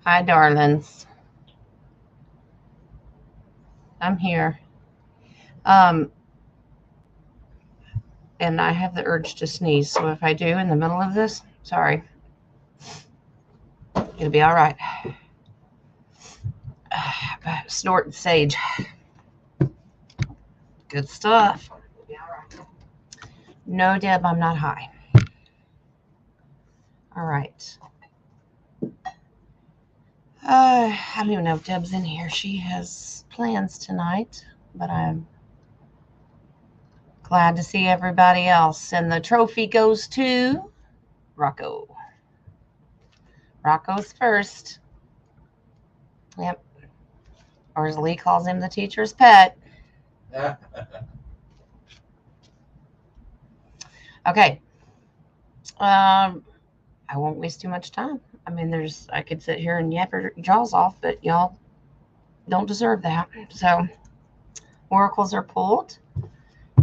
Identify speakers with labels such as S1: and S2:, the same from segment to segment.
S1: Hi, darlings. I'm here. Um, and I have the urge to sneeze. So if I do in the middle of this, sorry, it'll be all right. Snort sage. Good stuff. No, Deb, I'm not high. All right. I don't even know if Deb's in here. She has plans tonight, but I'm glad to see everybody else. And the trophy goes to Rocco. Rocco's first. Yep. Or as Lee calls him, the teacher's pet. Okay. I won't waste too much time. I mean, I could sit here and yap your jaws off, but y'all don't deserve that. So, oracles are pulled.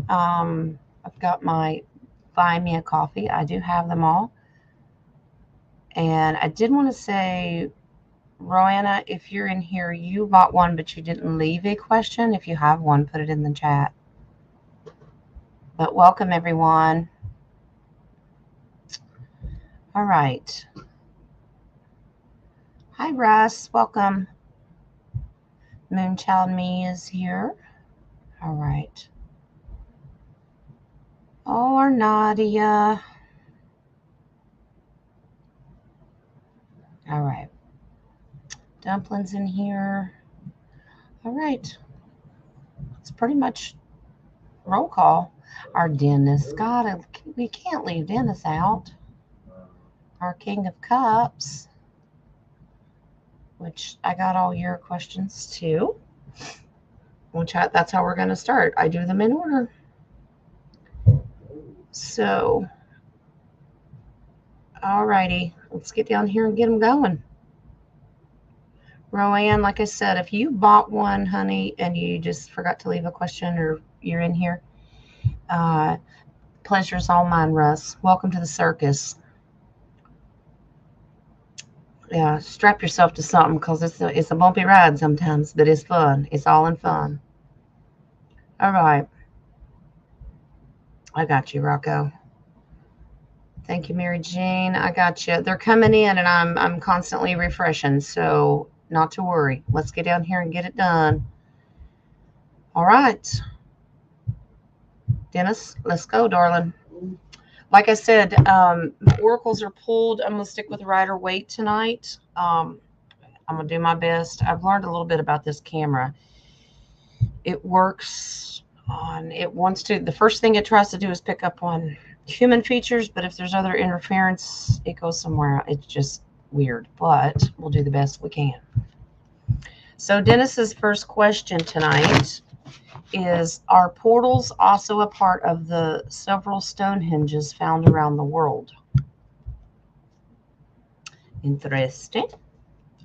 S1: I've got my Buy Me a Coffee. I do have them all. And I did want to say, Roanna, if you're in here, you bought one, but you didn't leave a question. If you have one, put it in the chat. But welcome, everyone. All right. Hi, Russ. Welcome. Moonchild Me is here. All right. Oh, our Nadia. All right. Dumplings in here. All right. It's pretty much roll call. Our Dennis. God, we can't leave Dennis out. Our King of Cups. Which I got all your questions too. That's how we're going to start. I do them in order. So, all righty. Let's get down here and get them going. Roanne, like I said, if you bought one, honey, and you just forgot to leave a question or you're in here, pleasure's all mine, Russ. Welcome to the circus. Yeah, strap yourself to something because it's a bumpy ride sometimes, but it's fun. It's all in fun. All right. I got you, Rocco. Thank you, Mary Jane. I got you. They're coming in, and I'm constantly refreshing, so not to worry. Let's get down here and get it done. All right. Dennis, let's go, darling. Like I said, oracles are pulled. I'm going to stick with Rider Waite tonight. I'm going to do my best. I've learned a little bit about this camera. It works the first thing it tries to do is pick up on human features, but if there's other interference, it goes somewhere. It's just weird, but we'll do the best we can. So Dennis's first question tonight is, are portals also a part of the several Stonehenges found around the world? Interesting.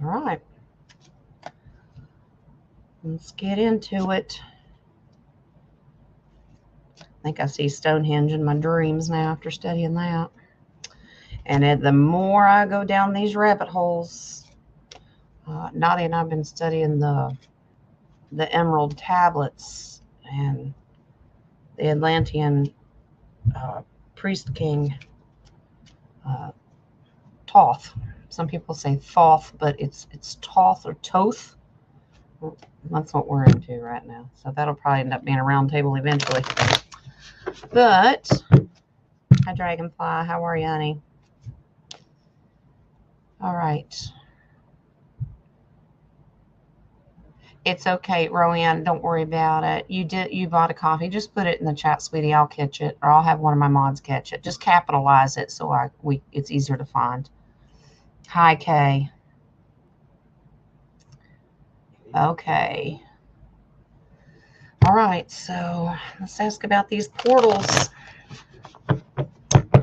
S1: All right. Let's get into it. I think I see Stonehenge in my dreams now after studying that. And the more I go down these rabbit holes, Nadia and I have been studying the Emerald tablets and the Atlantean priest king Thoth. Some people say Thoth, but it's Thoth or Toth. That's what we're into right now. So that'll probably end up being a round table eventually. But, hi Dragonfly, how are you, honey? All right. It's okay, Roanne. Don't worry about it. You bought a coffee. Just put it in the chat, sweetie. I'll catch it, or I'll have one of my mods catch it. Just capitalize it so it's easier to find. Hi, Kay. Okay. All right. So let's ask about these portals.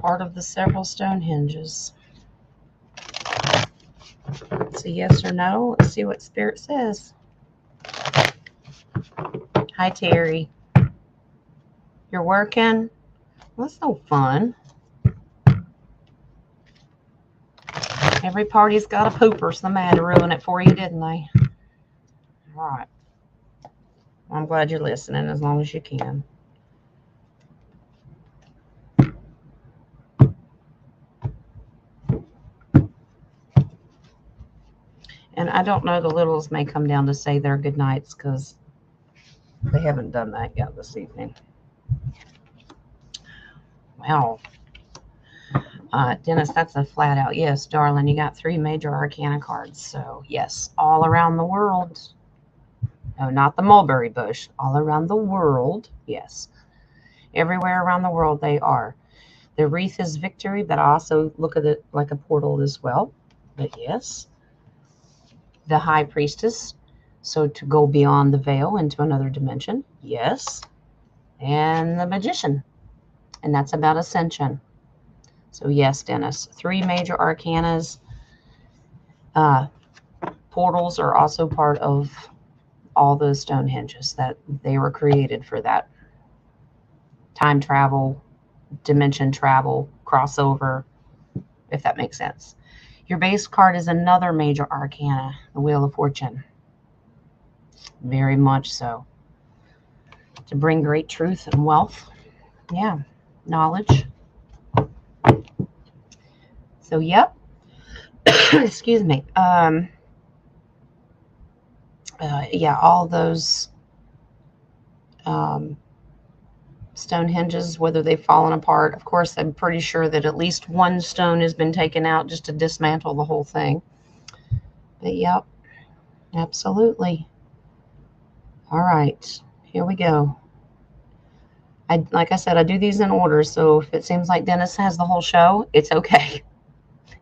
S1: Part of the several Stonehenges. It's a yes or no. Let's see what Spirit says. Hi, Terry. You're working? Well, that's no fun. Every party's got a pooper, so they had to ruin it for you, didn't they? All right. Well, I'm glad you're listening as long as you can. And I don't know, the littles may come down to say their good nights because they haven't done that yet this evening. Wow. Dennis, that's a flat out yes, darling. You got 3 major arcana cards. So, yes, all around the world. No, not the mulberry bush. All around the world. Yes. Everywhere around the world they are. The wreath is victory, but I also look at it like a portal as well. But yes. The high priestess. So to go beyond the veil into another dimension. Yes. And the magician. And that's about ascension. So yes, Dennis, 3 major arcanas. Portals are also part of all those Stonehenges that they were created for that. Time travel, dimension travel, crossover, if that makes sense. Your base card is another major arcana, the Wheel of Fortune. Very much so. To bring great truth and wealth. Yeah, knowledge. So, yep. Excuse me. Yeah, all those Stonehenges, whether they've fallen apart. Of course, I'm pretty sure that at least one stone has been taken out just to dismantle the whole thing. But, yep, absolutely. All right, here we go. Like I said, I do these in order, so if it seems like Dennis has the whole show, it's okay.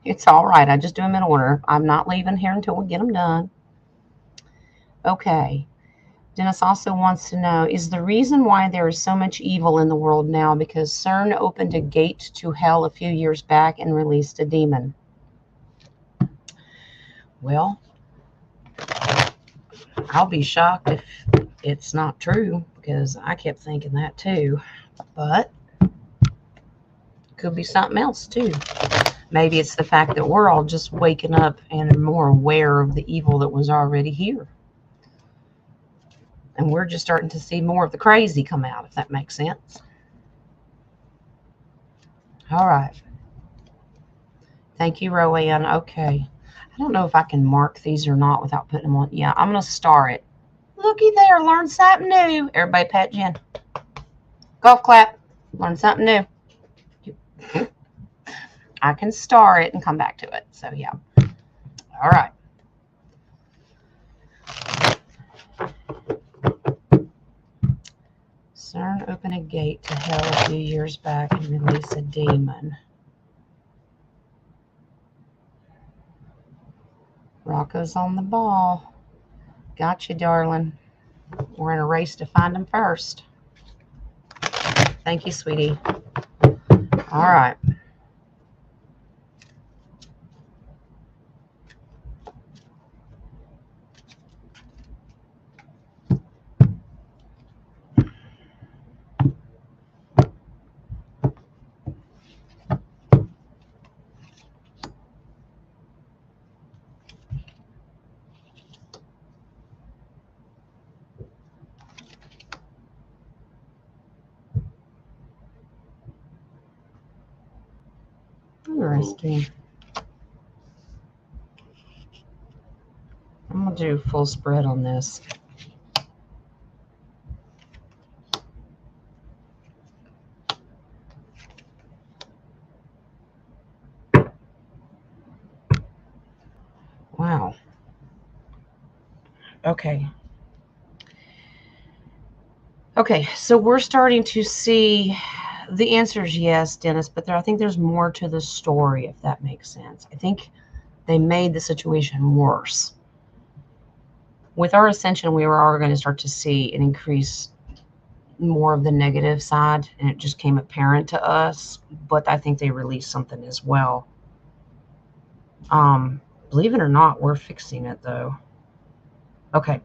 S1: It's all right. I just do them in order. I'm not leaving here until we get them done. Okay. Dennis also wants to know, is the reason why there is so much evil in the world now because CERN opened a gate to hell a few years back and released a demon? Well, I'll be shocked if it's not true because I kept thinking that too. But it could be something else too. Maybe it's the fact that we're all just waking up and more aware of the evil that was already here. And we're just starting to see more of the crazy come out, if that makes sense. All right. Thank you, Roanne. Okay. I don't know if I can mark these or not without putting them on. Yeah, I'm going to star it. Looky there. Learn something new. Everybody pat Jen. Golf clap. Learn something new. I can star it and come back to it. So, yeah. All right. CERN opened a gate to hell a few years back and released a demon. Rocco's on the ball. Gotcha, darling. We're in a race to find him first. Thank you, sweetie. All right. Interesting. I'm going to do full spread on this. Wow. Okay. Okay, so we're starting to see the answer is yes, Dennis, but I think there's more to the story, if that makes sense. I think they made the situation worse. With our ascension, we were already going to start to see an increase more of the negative side, and it just came apparent to us, but I think they released something as well. Believe it or not, we're fixing it, though. Okay,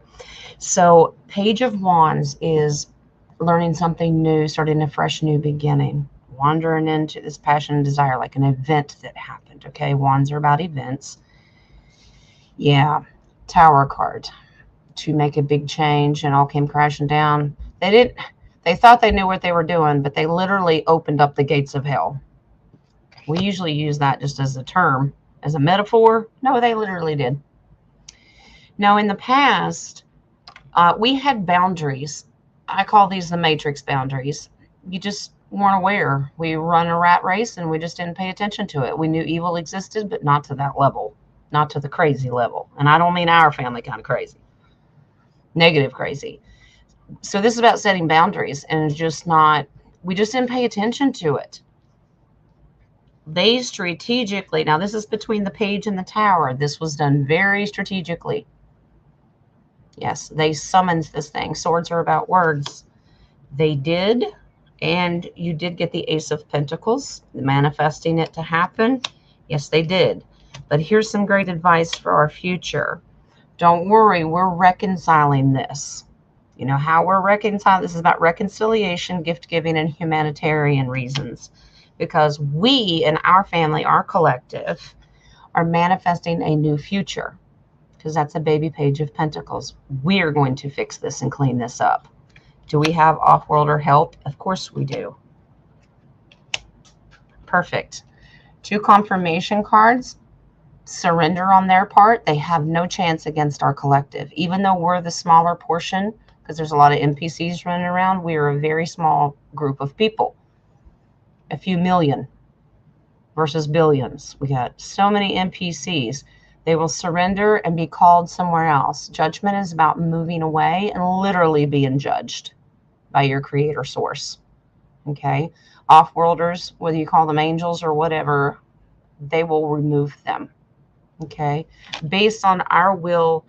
S1: so Page of Wands is learning something new, starting a fresh new beginning. wandering into this passion and desire, like an event that happened. Okay, wands are about events. Yeah, Tower card. To make a big change and all came crashing down. They thought they knew what they were doing, but they literally opened up the gates of hell. We usually use that just as a term, as a metaphor. No, they literally did. Now, in the past, we had boundaries. I call these the matrix boundaries. You just weren't aware. We run a rat race and we just didn't pay attention to it. We knew evil existed, but not to that level, not to the crazy level. And I don't mean our family kind of crazy, negative crazy. So this is about setting boundaries, and we just didn't pay attention to it. They strategically, now this is between the page and the tower. This was done very strategically. Yes, they summoned this thing. Swords are about words. They did, and you did get the Ace of Pentacles, manifesting it to happen. Yes, they did. But here's some great advice for our future. Don't worry, we're reconciling this. You know how we're reconciling? This is about reconciliation, gift giving, and humanitarian reasons. Because we in our family, our collective, are manifesting a new future. Because that's a baby page of Pentacles. We're going to fix this and clean this up. Do we have off-worlder help? Of course we do. Perfect. 2 confirmation cards. Surrender on their part. They have no chance against our collective. Even though we're the smaller portion, because there's a lot of NPCs running around, we are a very small group of people. A few million versus billions. We got so many NPCs. They will surrender and be called somewhere else. Judgment is about moving away and literally being judged by your creator source. Okay? Off-worlders, whether you call them angels or whatever, they will remove them. Okay? Based on our will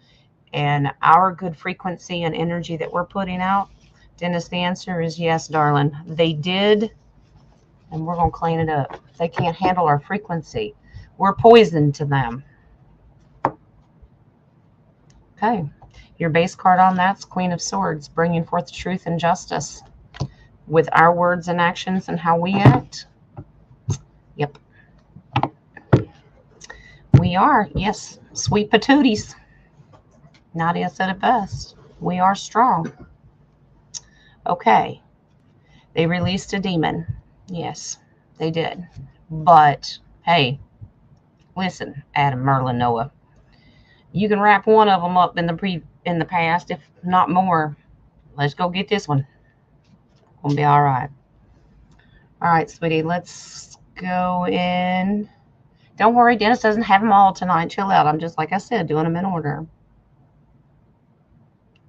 S1: and our good frequency and energy that we're putting out, Dennis, the answer is yes, darling. They did, and we're going to clean it up. They can't handle our frequency. We're poison to them. Okay. Your base card on that's Queen of Swords, bringing forth truth and justice with our words and actions and how we act. Yep. We are, yes, sweet patooties. Nadia said it best. We are strong. Okay. They released a demon. Yes, they did. But, hey, listen, Adam, Merlin, Noah. You can wrap one of them up in the past, if not more. Let's go get this one. Gonna be all right. All right, sweetie, let's go in. Don't worry, Dennis doesn't have them all tonight. Chill out. I'm just, like I said, doing them in order.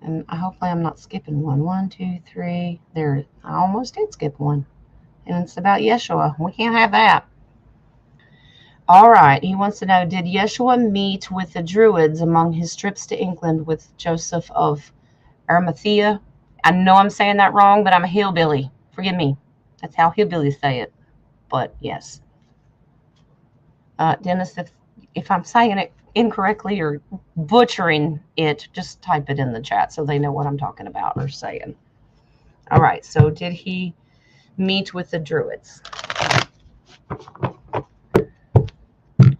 S1: And hopefully I'm not skipping one. 1, 2, 3. There, I almost did skip one. And it's about Yeshua. We can't have that. All right. He wants to know, did Yeshua meet with the Druids among his trips to England with Joseph of Arimathea? I know I'm saying that wrong, but I'm a hillbilly. Forgive me. That's how hillbillies say it. But yes. Dennis, if I'm saying it incorrectly or butchering it, just type it in the chat so they know what I'm talking about or saying. All right. So did he meet with the Druids?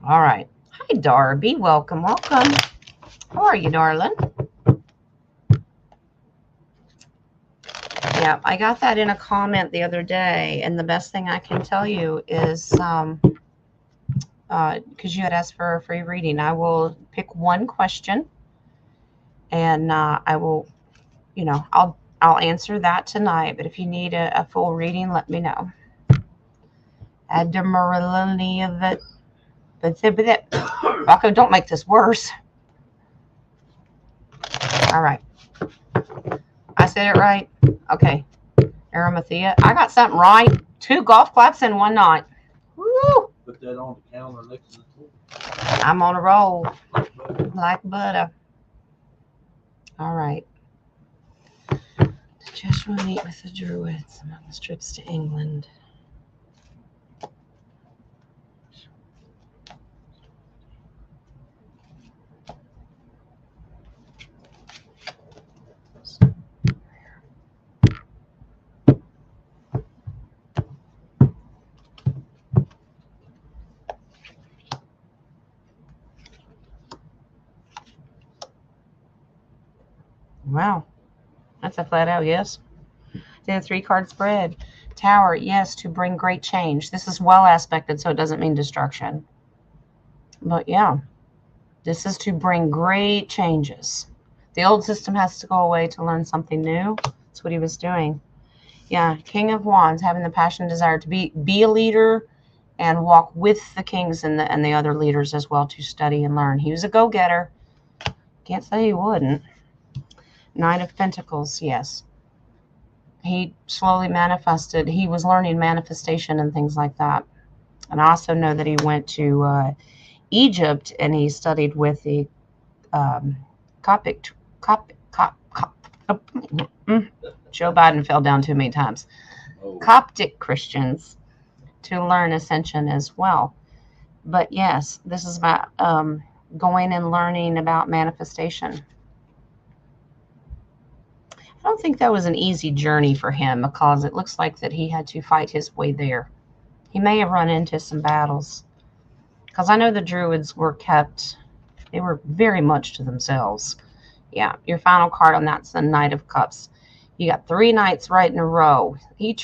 S1: All right. Hi, Darby. Welcome, welcome. How are you, darling? Yeah, I got that in a comment the other day, and the best thing I can tell you is, because you had asked for a free reading, I will pick one question, and I will, I'll answer that tonight. But if you need a full reading, let me know. Admiralty of it. But Rocco, don't make this worse. All right. I said it right. Okay. Arimathea. I got something right. 2 golf claps in one night. Woo!
S2: Put that on the counter next to the pool.
S1: I'm on a roll. Like butter. All right. Just want to meet with the Druids among his trips to England. Wow. That's a flat out yes. Did a 3-card spread. Tower, yes, to bring great change. This is well aspected, so it doesn't mean destruction. But yeah, this is to bring great changes. The old system has to go away to learn something new. That's what he was doing. Yeah, King of Wands, having the passion and desire to be a leader and walk with the kings and the other leaders as well to study and learn. He was a go-getter. Can't say he wouldn't. Knight of Pentacles, yes. He slowly manifested. He was learning manifestation and things like that. And I also know that he went to Egypt and he studied with the Coptic. Joe Biden fell down too many times. Coptic Christians to learn ascension as well. But yes, this is about going and learning about manifestation. I don't think that was an easy journey for him because it looks like that he had to fight his way there. He may have run into some battles because I know the Druids were kept, they were very much to themselves. Yeah, your final card on that's the Knight of Cups. You got 3 knights right in a row. He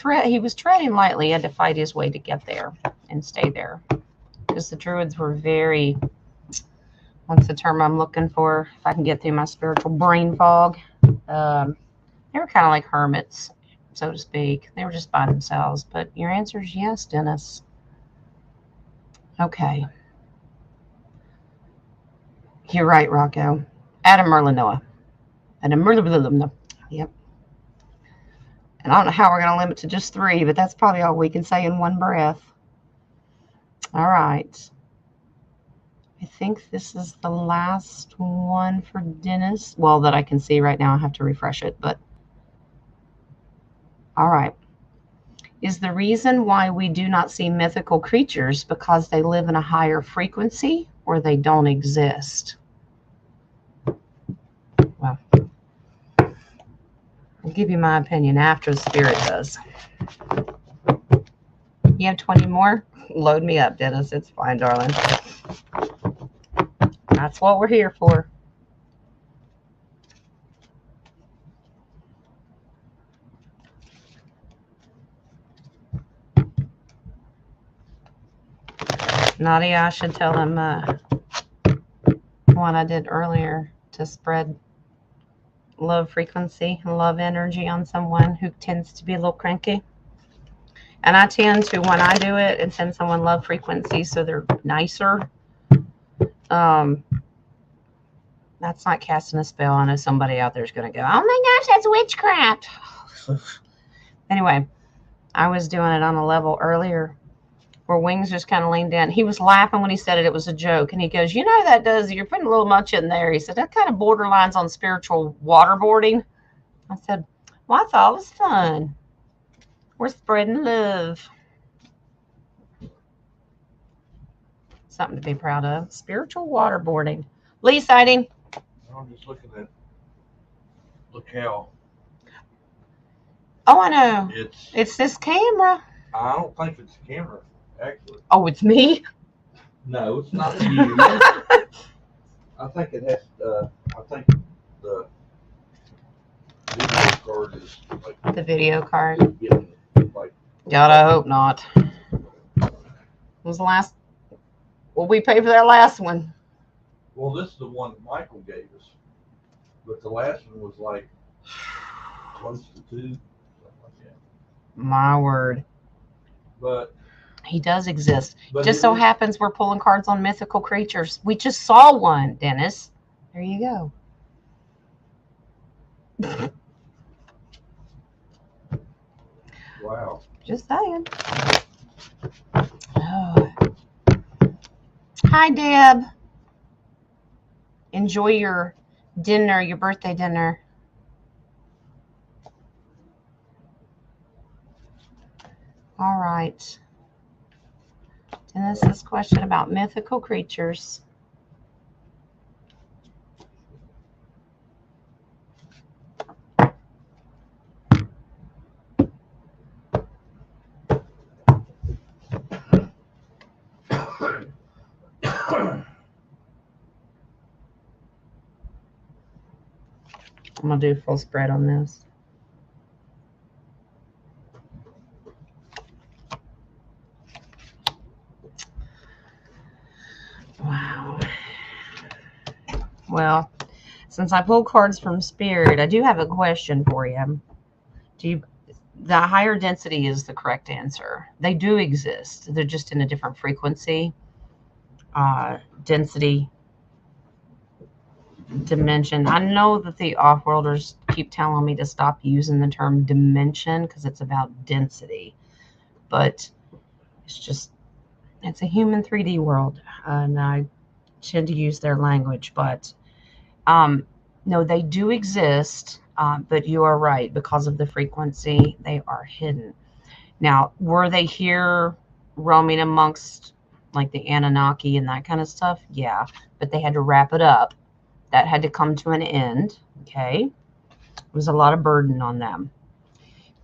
S1: was treading lightly. He had to fight his way to get there and stay there because the Druids were very, what's the term I'm looking for? If I can get through my spiritual brain fog. They were kind of like hermits, so to speak. They were just by themselves. But your answer is yes, Dennis. Okay. You're right, Rocco. Adam Merlinoa. Adam Merlinoa. Yep. And I don't know how we're going to limit to just 3, but that's probably all we can say in one breath. All right. I think this is the last one for Dennis. Well, that I can see right now. I have to refresh it, but all right. Is the reason why we do not see mythical creatures because they live in a higher frequency or they don't exist? Well, I'll give you my opinion after the spirit does. You have 20 more? Load me up, Dennis. It's fine, darling. That's what we're here for. Nadia, I should tell them what I did earlier to spread love frequency, love energy on someone who tends to be a little cranky. And I tend to, when I do it, and send someone love frequency so they're nicer. That's not casting a spell. I know somebody out there is going to go, oh my gosh, that's witchcraft. Anyway, I was doing it on a level earlier where Wings just kind of leaned in. He was laughing when he said it. It was a joke. And he goes, you know, that does, you're putting a little much in there. He said, that kind of borderlines on spiritual waterboarding. I said, well, I thought it was fun. We're spreading love. Something to be proud of. Spiritual waterboarding. Lee sighting.
S2: I'm just looking at the cow.
S1: Oh, I know. It's this camera.
S2: I don't think it's a camera, actually.
S1: Oh, it's me?
S2: No, it's not you. I think it has, I think the video card is like.
S1: The video card?
S2: Getting, like.
S1: God, I hope not. What was the last? Well, we paid for that last one.
S2: Well, this is the one that Michael gave us. But the last one was like close to 2, something like that.
S1: My word.
S2: But
S1: he does exist. Just so happens we're pulling cards on mythical creatures. We just saw one, Dennis. There you go.
S2: Wow.
S1: Just saying. Oh. Hi, Deb. Enjoy your dinner, your birthday dinner. All right. Dennis's question about mythical creatures. I'm going to do full spread on this. Wow. Well, since I pulled cards from Spirit, I do have a question for you. The higher density is the correct answer. They do exist. They're just in a different frequency, density, dimension. I know that the off-worlders keep telling me to stop using the term dimension because it's about density, but it's a human 3D world, and I tend to use their language, but no, they do exist, but you are right. Because of the frequency, they are hidden. Now, were they here roaming amongst like the Anunnaki and that kind of stuff? Yeah, but they had to wrap it up. That had to come to an end, okay? It was a lot of burden on them.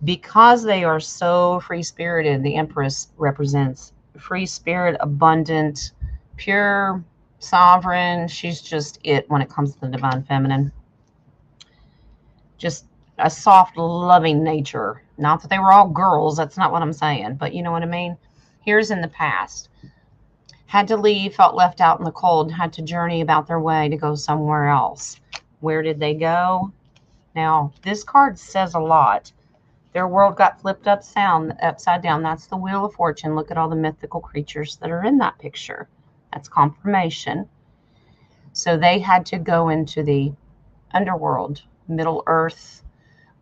S1: Because they are so free-spirited, the Empress represents free spirit, abundant, pure, sovereign. She's just it when it comes to the divine feminine. Just a soft, loving nature. Not that they were all girls. That's not what I'm saying. But you know what I mean? Here's in the past. Had to leave, felt left out in the cold, had to journey about their way to go somewhere else. Where did they go? Now, this card says a lot. Their world got flipped upside down. That's the Wheel of Fortune. Look at all the mythical creatures that are in that picture. That's confirmation. So they had to go into the underworld, Middle Earth,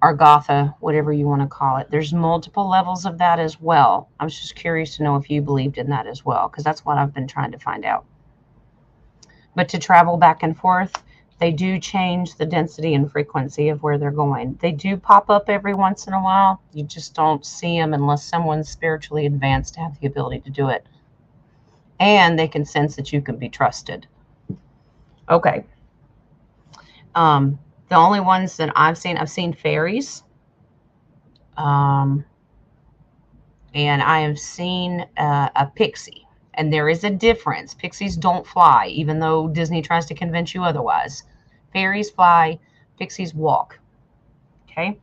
S1: Argotha, whatever you want to call it. There's multiple levels of that as well. I was just curious to know if you believed in that as well, because that's what I've been trying to find out. But to travel back and forth, they do change the density and frequency of where they're going. They do pop up every once in a while. You just don't see them unless someone's spiritually advanced to have the ability to do it. And they can sense that you can be trusted. Okay. The only ones that I've seen fairies. And I have seen a pixie. And there is a difference. Pixies don't fly, even though Disney tries to convince you otherwise. Fairies fly, pixies walk. Okay?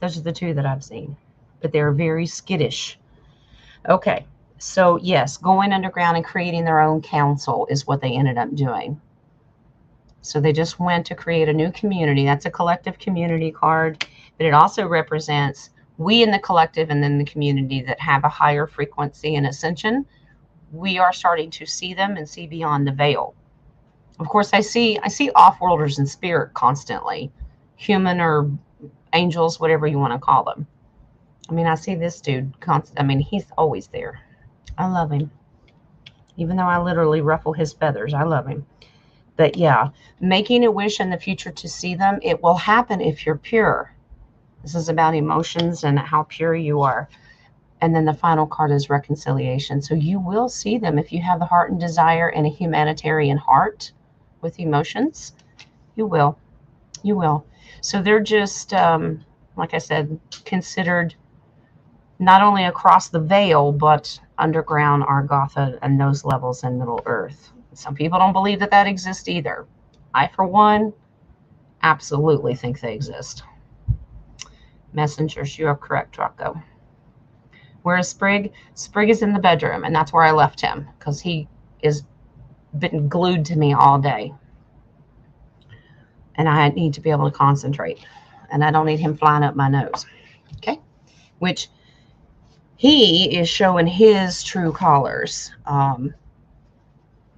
S1: Those are the two that I've seen. But they're very skittish. Okay. So, yes, going underground and creating their own council is what they ended up doing. So they just went to create a new community. That's a collective community card. But it also represents we in the collective and then the community that have a higher frequency and ascension. We are starting to see them and see beyond the veil. Of course, I see off-worlders in spirit constantly, human or angels, whatever you want to call them. I mean, I see this dude he's always there. I love him. Even though I literally ruffle his feathers, I love him. But yeah, making a wish in the future to see them, it will happen if you're pure. This is about emotions and how pure you are. And then the final card is reconciliation. So you will see them if you have the heart and desire and a humanitarian heart with emotions. You will. You will. So they're just, like I said, considered not only across the veil, but underground, Argotha, and those levels in Middle Earth. Some people don't believe that that exists either. I, for one, absolutely think they exist. Messengers, you are correct, Rocco. Where is Sprig? Sprig is in the bedroom, and that's where I left him because he is been glued to me all day. And I need to be able to concentrate. And I don't need him flying up my nose. Okay? Which he is showing his true colors.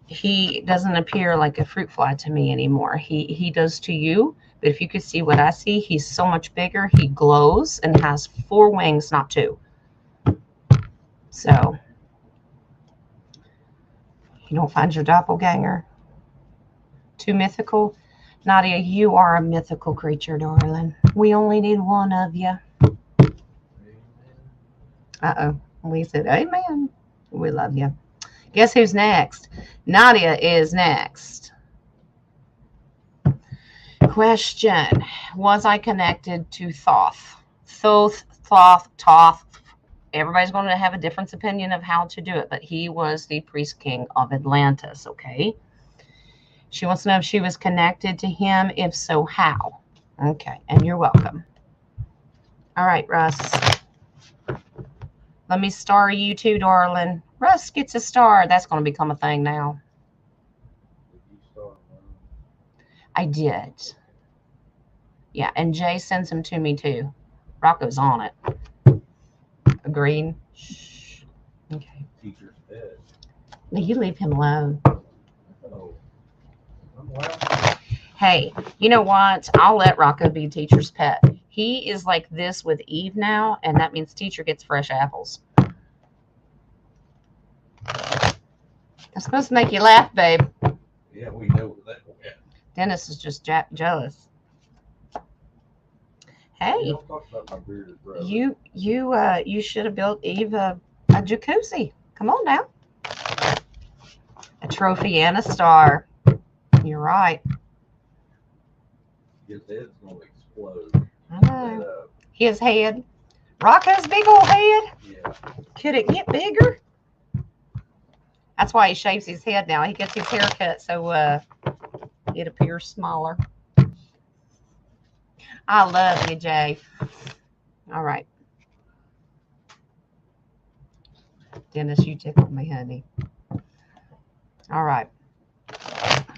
S1: He doesn't appear like a fruit fly to me anymore. He does to you. But if you could see what I see, he's so much bigger. He glows and has 4 wings, not 2. So, you don't find your doppelganger too mythical? Nadia, you are a mythical creature, darling. We only need one of you. Uh-oh. We said, amen. We love you. Guess who's next? Nadia is next. Question. Was I connected to Thoth? Thoth. Everybody's going to have a different opinion of how to do it, but he was the priest king of Atlantis, okay? She wants to know if she was connected to him. If so, how? Okay, and you're welcome. All right, Russ. Let me star you too, darling. Russ gets a star. That's going to become a thing now.
S2: Did you start one?
S1: I did. Yeah, and Jay sends them to me too. Rocco's on it. Agreed. Shh. Okay.
S2: Teacher's pet.
S1: You leave him alone.
S2: Oh. I'm laughing.
S1: Hey, you know what? I'll let Rocco be teacher's pet. He is like this with Eve now, and that means teacher gets fresh apples. That's supposed to make you laugh, babe.
S2: Yeah, we know that. Yeah.
S1: Dennis is just jealous. Hey,
S2: Don't talk about my bearded brother.
S1: you should have built Eve a jacuzzi. Come on now. A trophy and a star. You're right.
S2: His head's gonna explode.
S1: I know. His head. Rocco's big old head.
S2: Yeah.
S1: Could it get bigger? That's why he shaves his head now. He gets his hair cut so it appears smaller. I love you, Jay. All right. Dennis, you tickled me, honey. All right.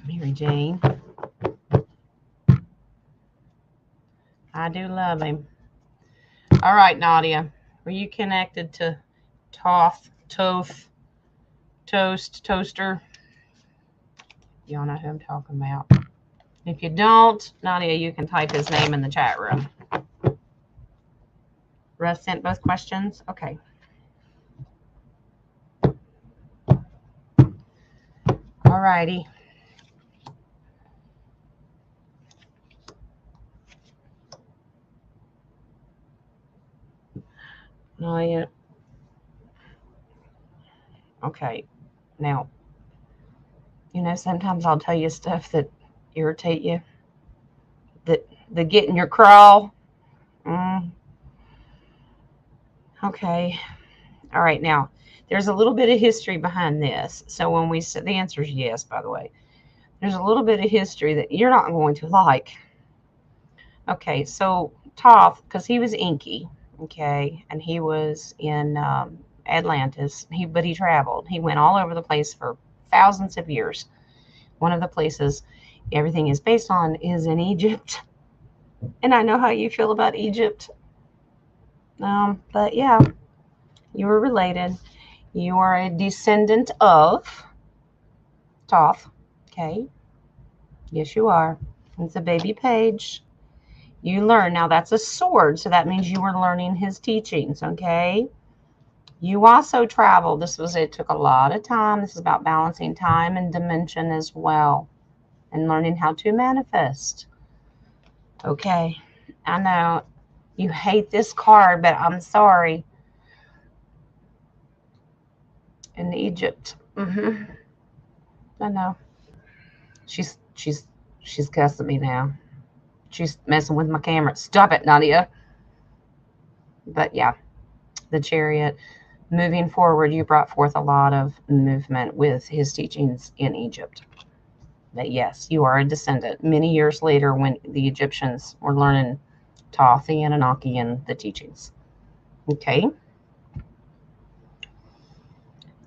S1: Mary Jane. I do love him. All right, Nadia. Were you connected to Toast, Toaster? Y'all know who I'm talking about. If you don't, Nadia, you can type his name in the chat room. Russ sent both questions? Okay. All righty. Nadia. Okay. Now, you know, sometimes I'll tell you stuff that irritate you, that get in your crawl. Okay. All right. Now, there's a little bit of history behind this. So when we said the answer is yes, by the way, there's a little bit of history that you're not going to like. Okay. So Toth, because he was Inky, okay, and he was in Atlantis. But he traveled. He went all over the place for thousands of years. One of the places everything is based on is in Egypt. And I know how you feel about Egypt. But yeah, you were related. You are a descendant of Toth. Okay. Yes, you are. It's a baby page. You learn. Now that's a sword, so that means you were learning his teachings. Okay. You also traveled. It took a lot of time. This is about balancing time and dimension as well, and learning how to manifest. Okay. I know you hate this card, but I'm sorry. In Egypt. I know. She's cussing me now. She's messing with my camera. Stop it, Nadia. But yeah, the Chariot. Moving forward, you brought forth a lot of movement with his teachings in Egypt. But yes, you are a descendant. Many years later, when the Egyptians were learning Thoth, the Anunnaki, and the teachings. Okay.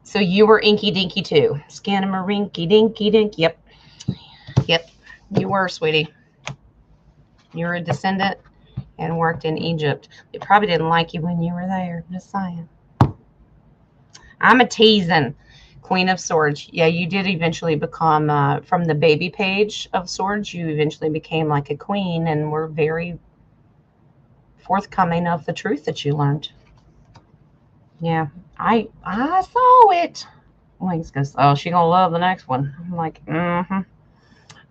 S1: So you were Inky Dinky too. Scanamarinky Dinky Dink. Yep. You were, sweetie. You were a descendant and worked in Egypt. They probably didn't like you when you were there. Just saying. I'm a teasing. Queen of Swords. Yeah, you did eventually become, from the baby page of Swords, you eventually became like a queen and were very forthcoming of the truth that you learned. Yeah, I saw it. Wings goes, oh, she gonna love the next one. I'm like,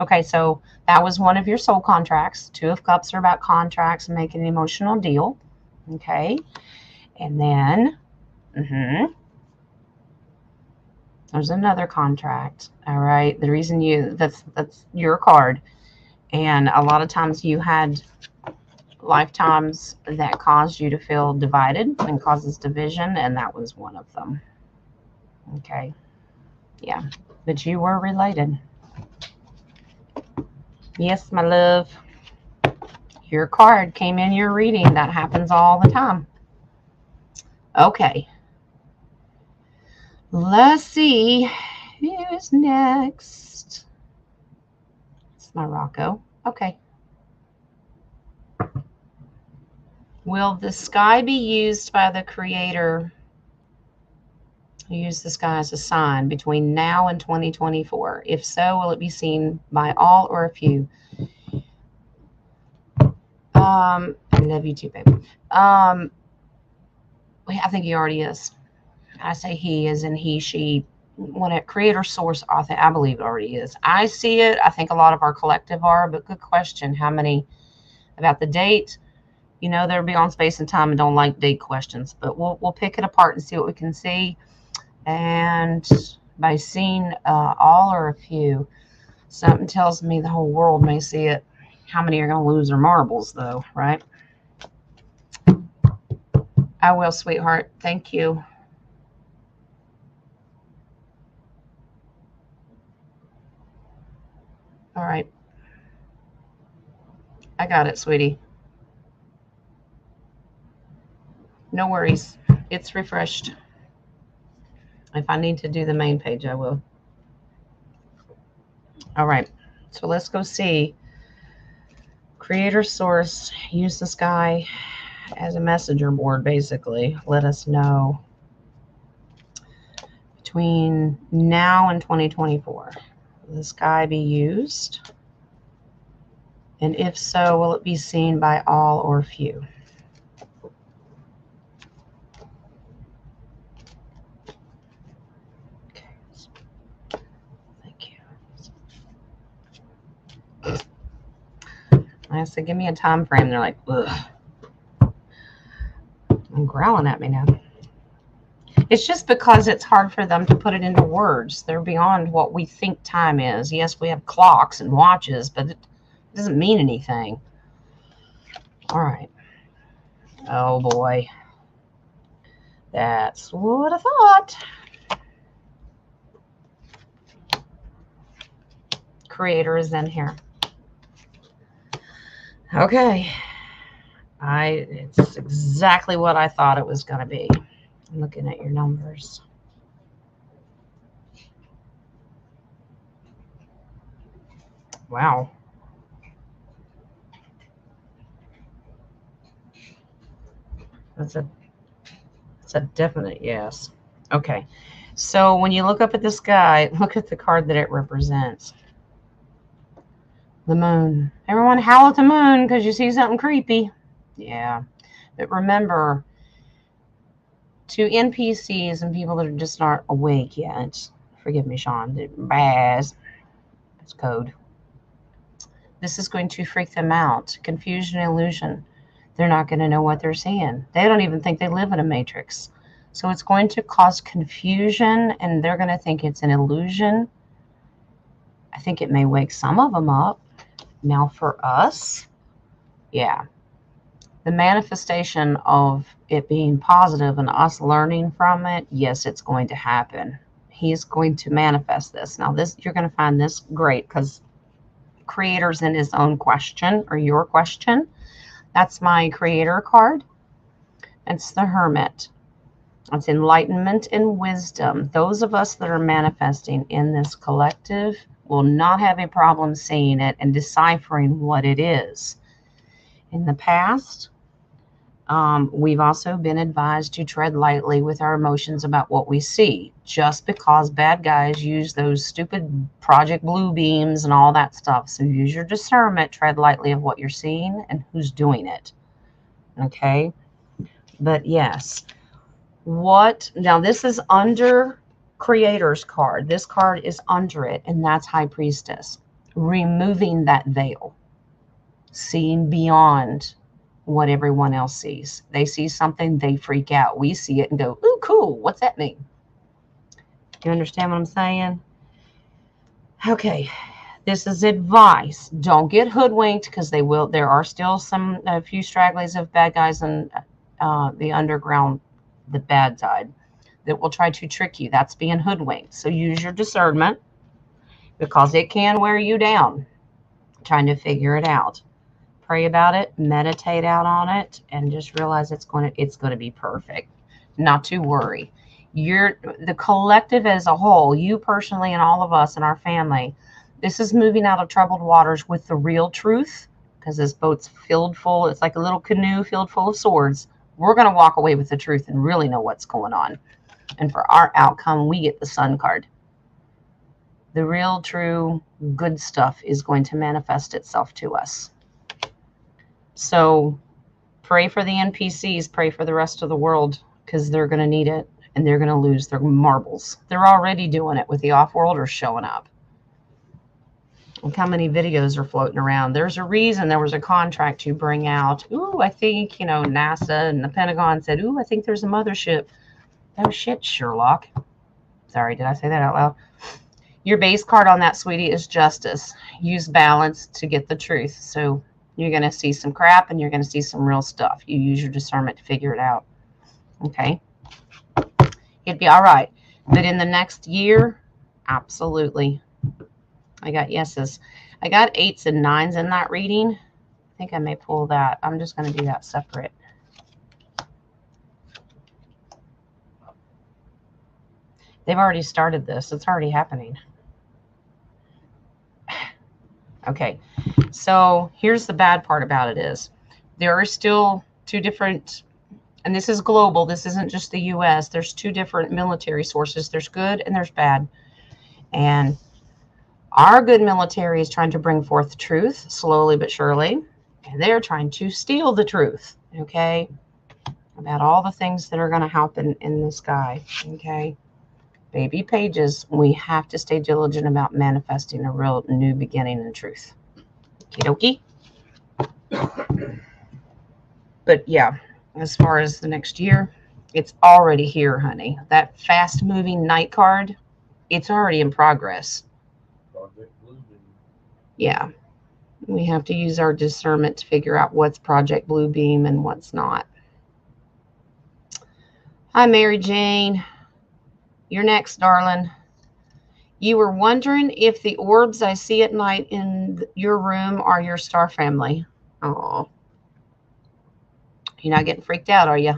S1: Okay, so that was one of your soul contracts. Two of Cups are about contracts and making an emotional deal. Okay, and then, there's another contract. All right, the reason that's your card, and a lot of times you had lifetimes that caused you to feel divided and causes division, and that was one of them. Okay, yeah, but you were related. Yes, my love. Your card came in your reading. That happens all the time. Okay. Let's see who's next. It's Morocco. Okay. Will the sky be used by the creator? Use the sky as a sign between now and 2024. If so, will it be seen by all or a few? I love you too, baby. I think he already is. I say he as in he, she. When a creator source, I believe it already is. I see it. I think a lot of our collective are, but good question. How many about the date? You know, they're beyond space and time and don't like date questions, but we'll pick it apart and see what we can see. And by seeing all or a few, something tells me the whole world may see it. How many are going to lose their marbles, though, right? I will, sweetheart. Thank you. All right. I got it, sweetie. No worries. It's refreshed. If I need to do the main page, I will. All right. So let's go see. Creator source, use the sky as a messenger board, basically. Let us know between now and 2024. Will the sky be used? And if so, will it be seen by all or few? Okay. Thank you. I said, give me a time frame. They're like, ugh. I'm growling at me now. It's just because it's hard for them to put it into words. They're beyond what we think time is. Yes, we have clocks and watches, but it doesn't mean anything. All right. Oh, boy. That's what I thought. Creator is in here. Okay. It's exactly what I thought it was going to be. I'm looking at your numbers. Wow. That's a definite yes. Okay. So when you look up at the sky, look at the card that it represents. The moon. Everyone howl at the moon because you see something creepy. Yeah. But remember, to NPCs and people that are just not awake yet, forgive me, Sean, Baz, it's code. This is going to freak them out. Confusion, illusion. They're not going to know what they're seeing. They don't even think they live in a matrix. So it's going to cause confusion, and they're going to think it's an illusion. I think it may wake some of them up. Now for us, yeah, the manifestation of it being positive and us learning from it, yes, it's going to happen. He's going to manifest this. Now this, you're going to find this great because creator's in his own question or your question. That's my creator card. It's the Hermit. It's enlightenment and wisdom. Those of us that are manifesting in this collective will not have a problem seeing it and deciphering what it is. In the past, we've also been advised to tread lightly with our emotions about what we see. Just because bad guys use those stupid Project Blue beams and all that stuff. So use your discernment, tread lightly of what you're seeing and who's doing it. Okay? But yes. Now this is under Creator's card. This card is under it, and that's High Priestess. Removing that veil. Seeing beyond what everyone else sees. They see something, they freak out. We see it and go, ooh, cool. What's that mean? You understand what I'm saying? Okay. This is advice. Don't get hoodwinked because they will. There are still a few stragglers of bad guys in the underground, the bad side, that will try to trick you. That's being hoodwinked. So use your discernment because it can wear you down trying to figure it out. pray about it, meditate out on it, and just realize it's going to be perfect. Not to worry. The collective as a whole, you personally and all of us and our family, this is moving out of troubled waters with the real truth, because this boat's filled full. It's like a little canoe filled full of swords. We're going to walk away with the truth and really know what's going on. And for our outcome, we get the sun card. The real, true, good stuff is going to manifest itself to us. So pray for the NPCs, pray for the rest of the world, because they're going to need it, and they're going to lose their marbles. They're already doing it with the off-worlders showing up. Look how many videos are floating around. There's a reason there was a contract to bring out. Ooh, I think, NASA and the Pentagon said, ooh, I think there's a mothership. Oh, shit, Sherlock. Sorry, did I say that out loud? Your base card on that, sweetie, is justice. Use balance to get the truth. So you're going to see some crap and you're going to see some real stuff. You use your discernment to figure it out. Okay? It'd be all right. But in the next year, absolutely. I got yeses. I got 8s and 9s in that reading. I think I may pull that. I'm just going to do that separate. They've already started this. It's already happening. Okay. So here's the bad part about it is there are still two different, and this is global. This isn't just the U.S. There's two different military sources. There's good and there's bad. And our good military is trying to bring forth truth slowly but surely. And they're trying to steal the truth, okay, about all the things that are going to happen in the sky, okay? Baby pages, we have to stay diligent about manifesting a real new beginning in truth. Okie dokie. But yeah, as far as the next year, it's already here, honey. That fast-moving night card, it's already in progress. Yeah, we have to use our discernment to figure out what's Project Bluebeam and what's not. Hi, Mary Jane. You're next, darling. You were wondering if the orbs I see at night in your room are your star family. Oh, you're not getting freaked out, are you?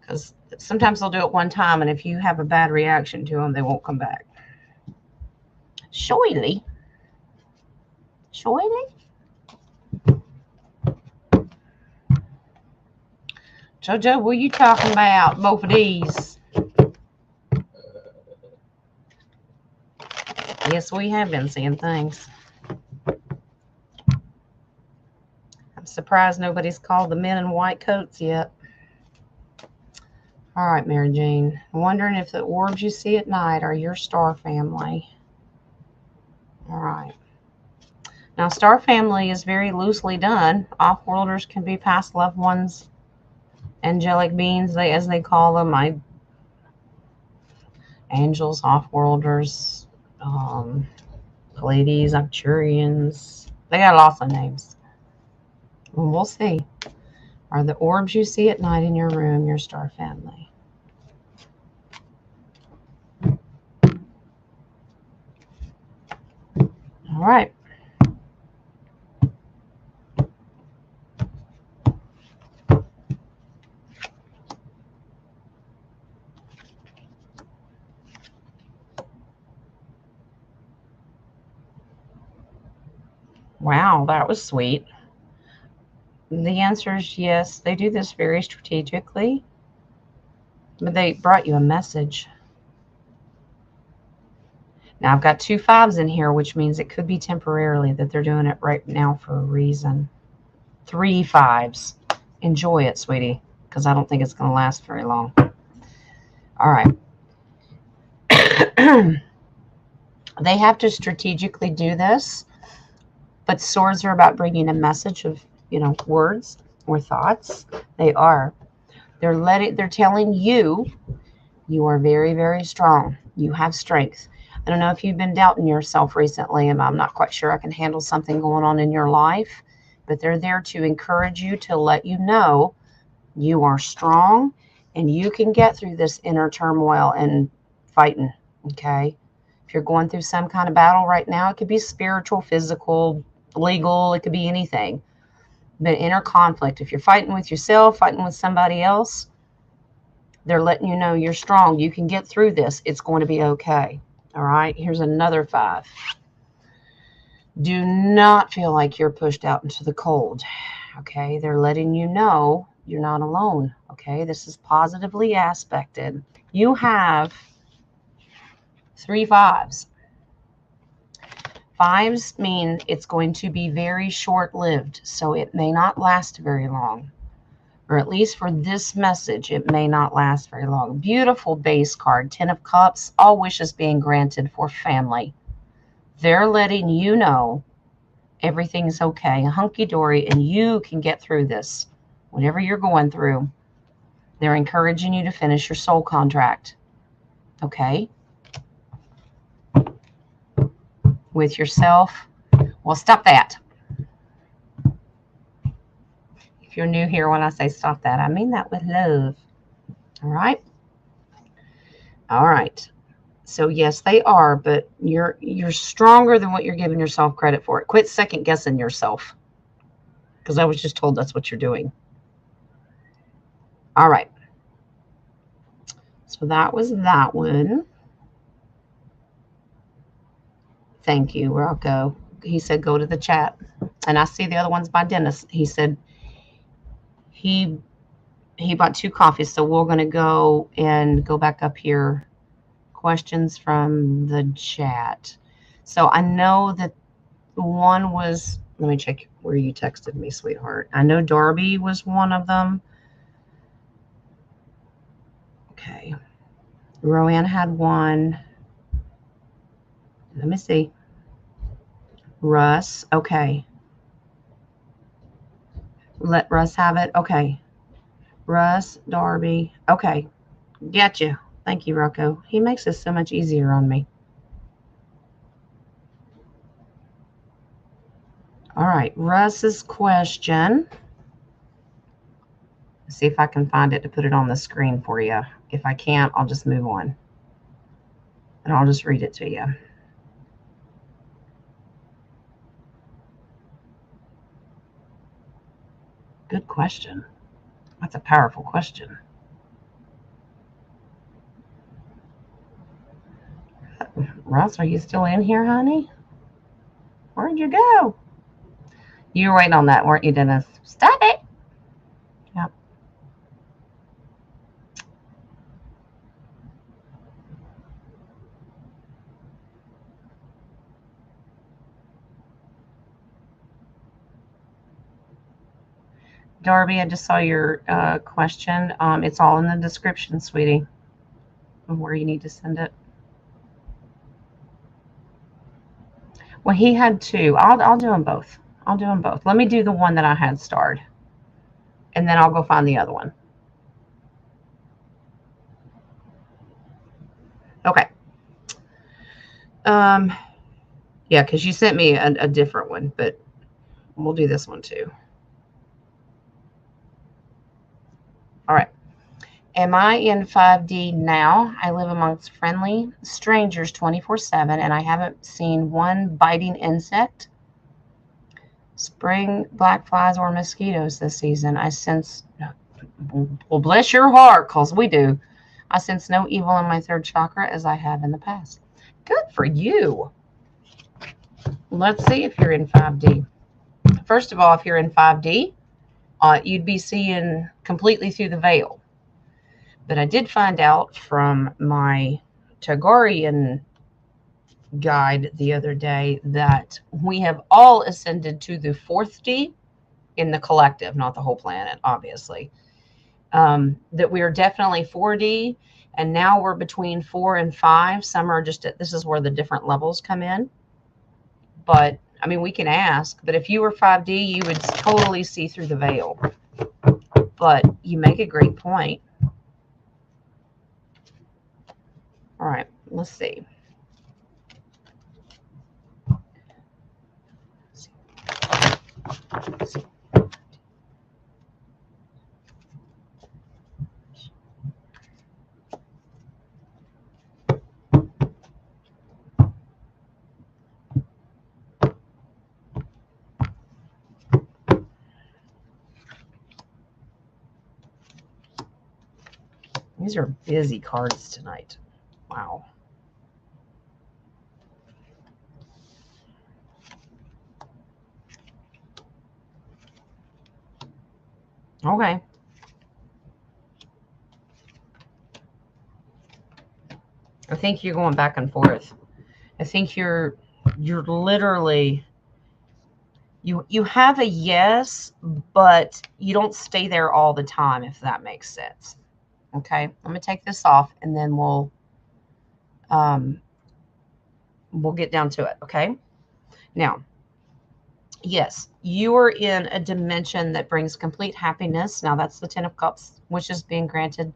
S1: Because sometimes they'll do it one time, and if you have a bad reaction to them, they won't come back. Shoily. Shoily? Jojo, what are you talking about? Both of these. Yes, we have been seeing things. I'm surprised nobody's called the men in white coats yet. All right, Mary Jane. I'm wondering if the orbs you see at night are your star family. All right. Now, star family is very loosely done. Off-worlders can be past loved ones, angelic beings, as they call them. Angels, off-worlders, Pleiades, Arcturians. They got lots of names. Well, we'll see. Are the orbs you see at night in your room your star family? All right. Wow, that was sweet. The answer is yes. They do this very strategically, but they brought you a message. Now, I've got 2 5s in here, which means it could be temporarily that they're doing it right now for a reason. 3 5s. Enjoy it, sweetie, because I don't think it's going to last very long. All right. They have to strategically do this, but swords are about bringing a message of, words or thoughts. They are. They're telling you, you are very, very strong. You have strength. I don't know if you've been doubting yourself recently, and I'm not quite sure I can handle something going on in your life, but they're there to encourage you, to let you know you are strong and you can get through this inner turmoil and fighting, okay? If you're going through some kind of battle right now, it could be spiritual, physical, legal, it could be anything. But inner conflict, if you're fighting with yourself, fighting with somebody else, they're letting you know you're strong. You can get through this. It's going to be okay. All right, here's another 5. Do not feel like you're pushed out into the cold. Okay, they're letting you know you're not alone. Okay, this is positively aspected. You have 3 5s. 5s mean it's going to be very short-lived, so it may not last very long. Or at least for this message, it may not last very long. Beautiful base card, 10 of Cups, all wishes being granted for family. They're letting you know everything's okay, hunky-dory, and you can get through this. Whatever you're going through, they're encouraging you to finish your soul contract. Okay? With yourself. Well, stop that. If you're new here, when I say stop that, I mean that with love. All right? All right. So yes, they are, but you're stronger than what you're giving yourself credit for. Quit second guessing yourself, because I was just told that's what you're doing. All right. So that was that one. Thank you, Rocco. He said go to the chat. And I see the other one's by Dennis. He said he bought 2 coffees, so we're going to go back up here. Questions from the chat. So I know that one was, let me check where you texted me, sweetheart. I know Darby was one of them. Okay. Roanne had one. Let me see. Russ. Okay. Let Russ have it. Okay. Russ, Darby. Okay. Gotcha. Thank you, Rocco. He makes this so much easier on me. All right. Russ's question. Let's see if I can find it to put it on the screen for you. If I can't, I'll just move on. And I'll just read it to you. Good question. That's a powerful question. Russ, are you still in here, honey? Where'd you go? You were waiting on that, weren't you, Dennis? Stop it. Yep. Darby, I just saw your question. It's all in the description, sweetie, of where you need to send it. Well, he had 2. I'll do them both. I'll do them both. Let me do the one that I had starred, and then I'll go find the other one. Okay. Yeah, because you sent me a different one, but we'll do this one too. All right. Am I in 5D now? I live amongst friendly strangers 24/7, and I haven't seen one biting insect, spring black flies, or mosquitoes this season. I sense, well, bless your heart, because we do. I sense no evil in my 3rd chakra as I have in the past. Good for you. Let's see if you're in 5D. First of all, if you're in 5D, you'd be seeing completely through the veil. But I did find out from my Tagorian guide the other day that we have all ascended to the 4th D in the collective, not the whole planet, obviously. That we are definitely 4D, and now we're between 4 and 5. Some are just this is where the different levels come in. But I mean, we can ask, but if you were 5D, you would totally see through the veil. But you make a great point. All right, let's see. Let's see. These are busy cards tonight. Wow. Okay. I think you're going back and forth. I think you're literally you have a yes, but you don't stay there all the time, if that makes sense. Okay, I'm gonna take this off and then we'll get down to it. Okay, now, yes, you are in a dimension that brings complete happiness. Now that's the 10 of Cups, which is being granted.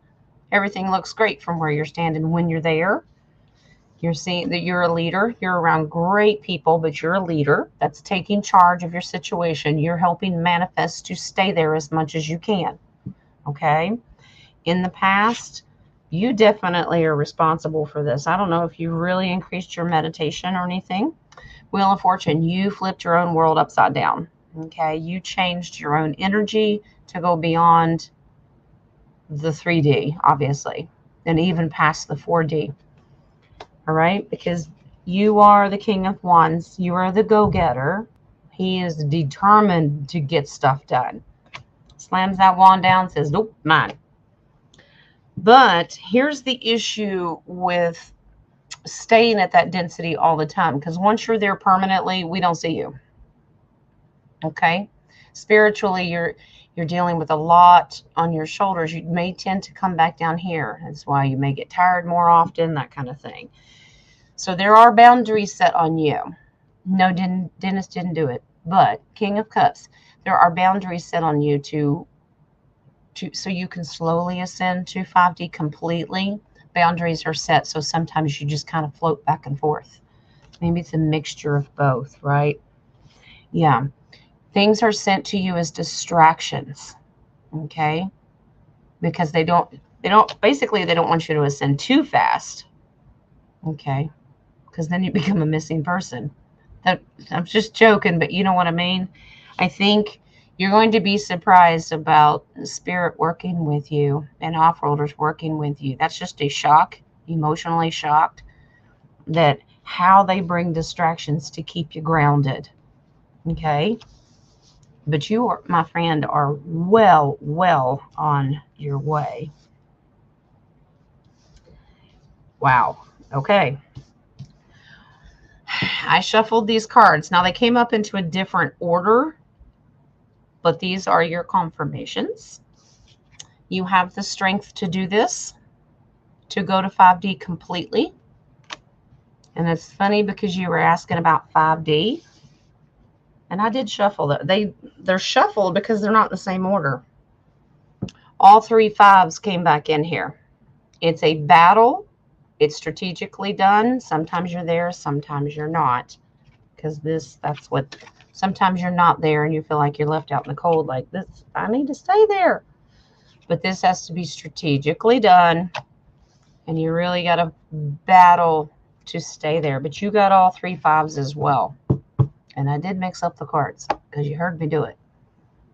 S1: Everything looks great from where you're standing when you're there. You're seeing that you're a leader. You're around great people, but you're a leader that's taking charge of your situation. You're helping manifest to stay there as much as you can. Okay. In the past, you definitely are responsible for this. I don't know if you really increased your meditation or anything. Wheel of Fortune, you flipped your own world upside down. Okay. You changed your own energy to go beyond the 3D, obviously, and even past the 4D. All right, because you are the King of Wands. You are the go-getter. He is determined to get stuff done. Slams that wand down, says, nope, mine. But here's the issue with staying at that density all the time, because once you're there permanently, we don't see you. Okay? Spiritually, you're dealing with a lot on your shoulders. You may tend to come back down here. That's why you may get tired more often, that kind of thing. So there are boundaries set on you. No, Dennis didn't do it. But King of Cups, there are boundaries set on you to so you can slowly ascend to 5D completely. Boundaries are set, so sometimes you just kind of float back and forth. Maybe it's a mixture of both, right? Yeah. Things are sent to you as distractions, okay? Because they don't want you to ascend too fast, okay? Because then you become a missing person. I'm just joking, but you know what I mean? I think you're going to be surprised about spirit working with you and off-roaders working with you. That's just a shock, emotionally shocked, that how they bring distractions to keep you grounded. Okay? But you, are, my friend, are well on your way. Wow. Okay. I shuffled these cards. Now they came up into a different order, but these are your confirmations. You have the strength to do this, to go to 5D completely. And it's funny because you were asking about 5D. And I did shuffle that. They're shuffled because they're not in the same order. All 3 fives came back in here. It's a battle. It's strategically done. Sometimes you're there, sometimes you're not. Because that's what, sometimes you're not there and you feel like you're left out in the cold like this. I need to stay there. But this has to be strategically done. And you really got to battle to stay there. But you got all 3 fives as well. And I did mix up the cards because you heard me do it.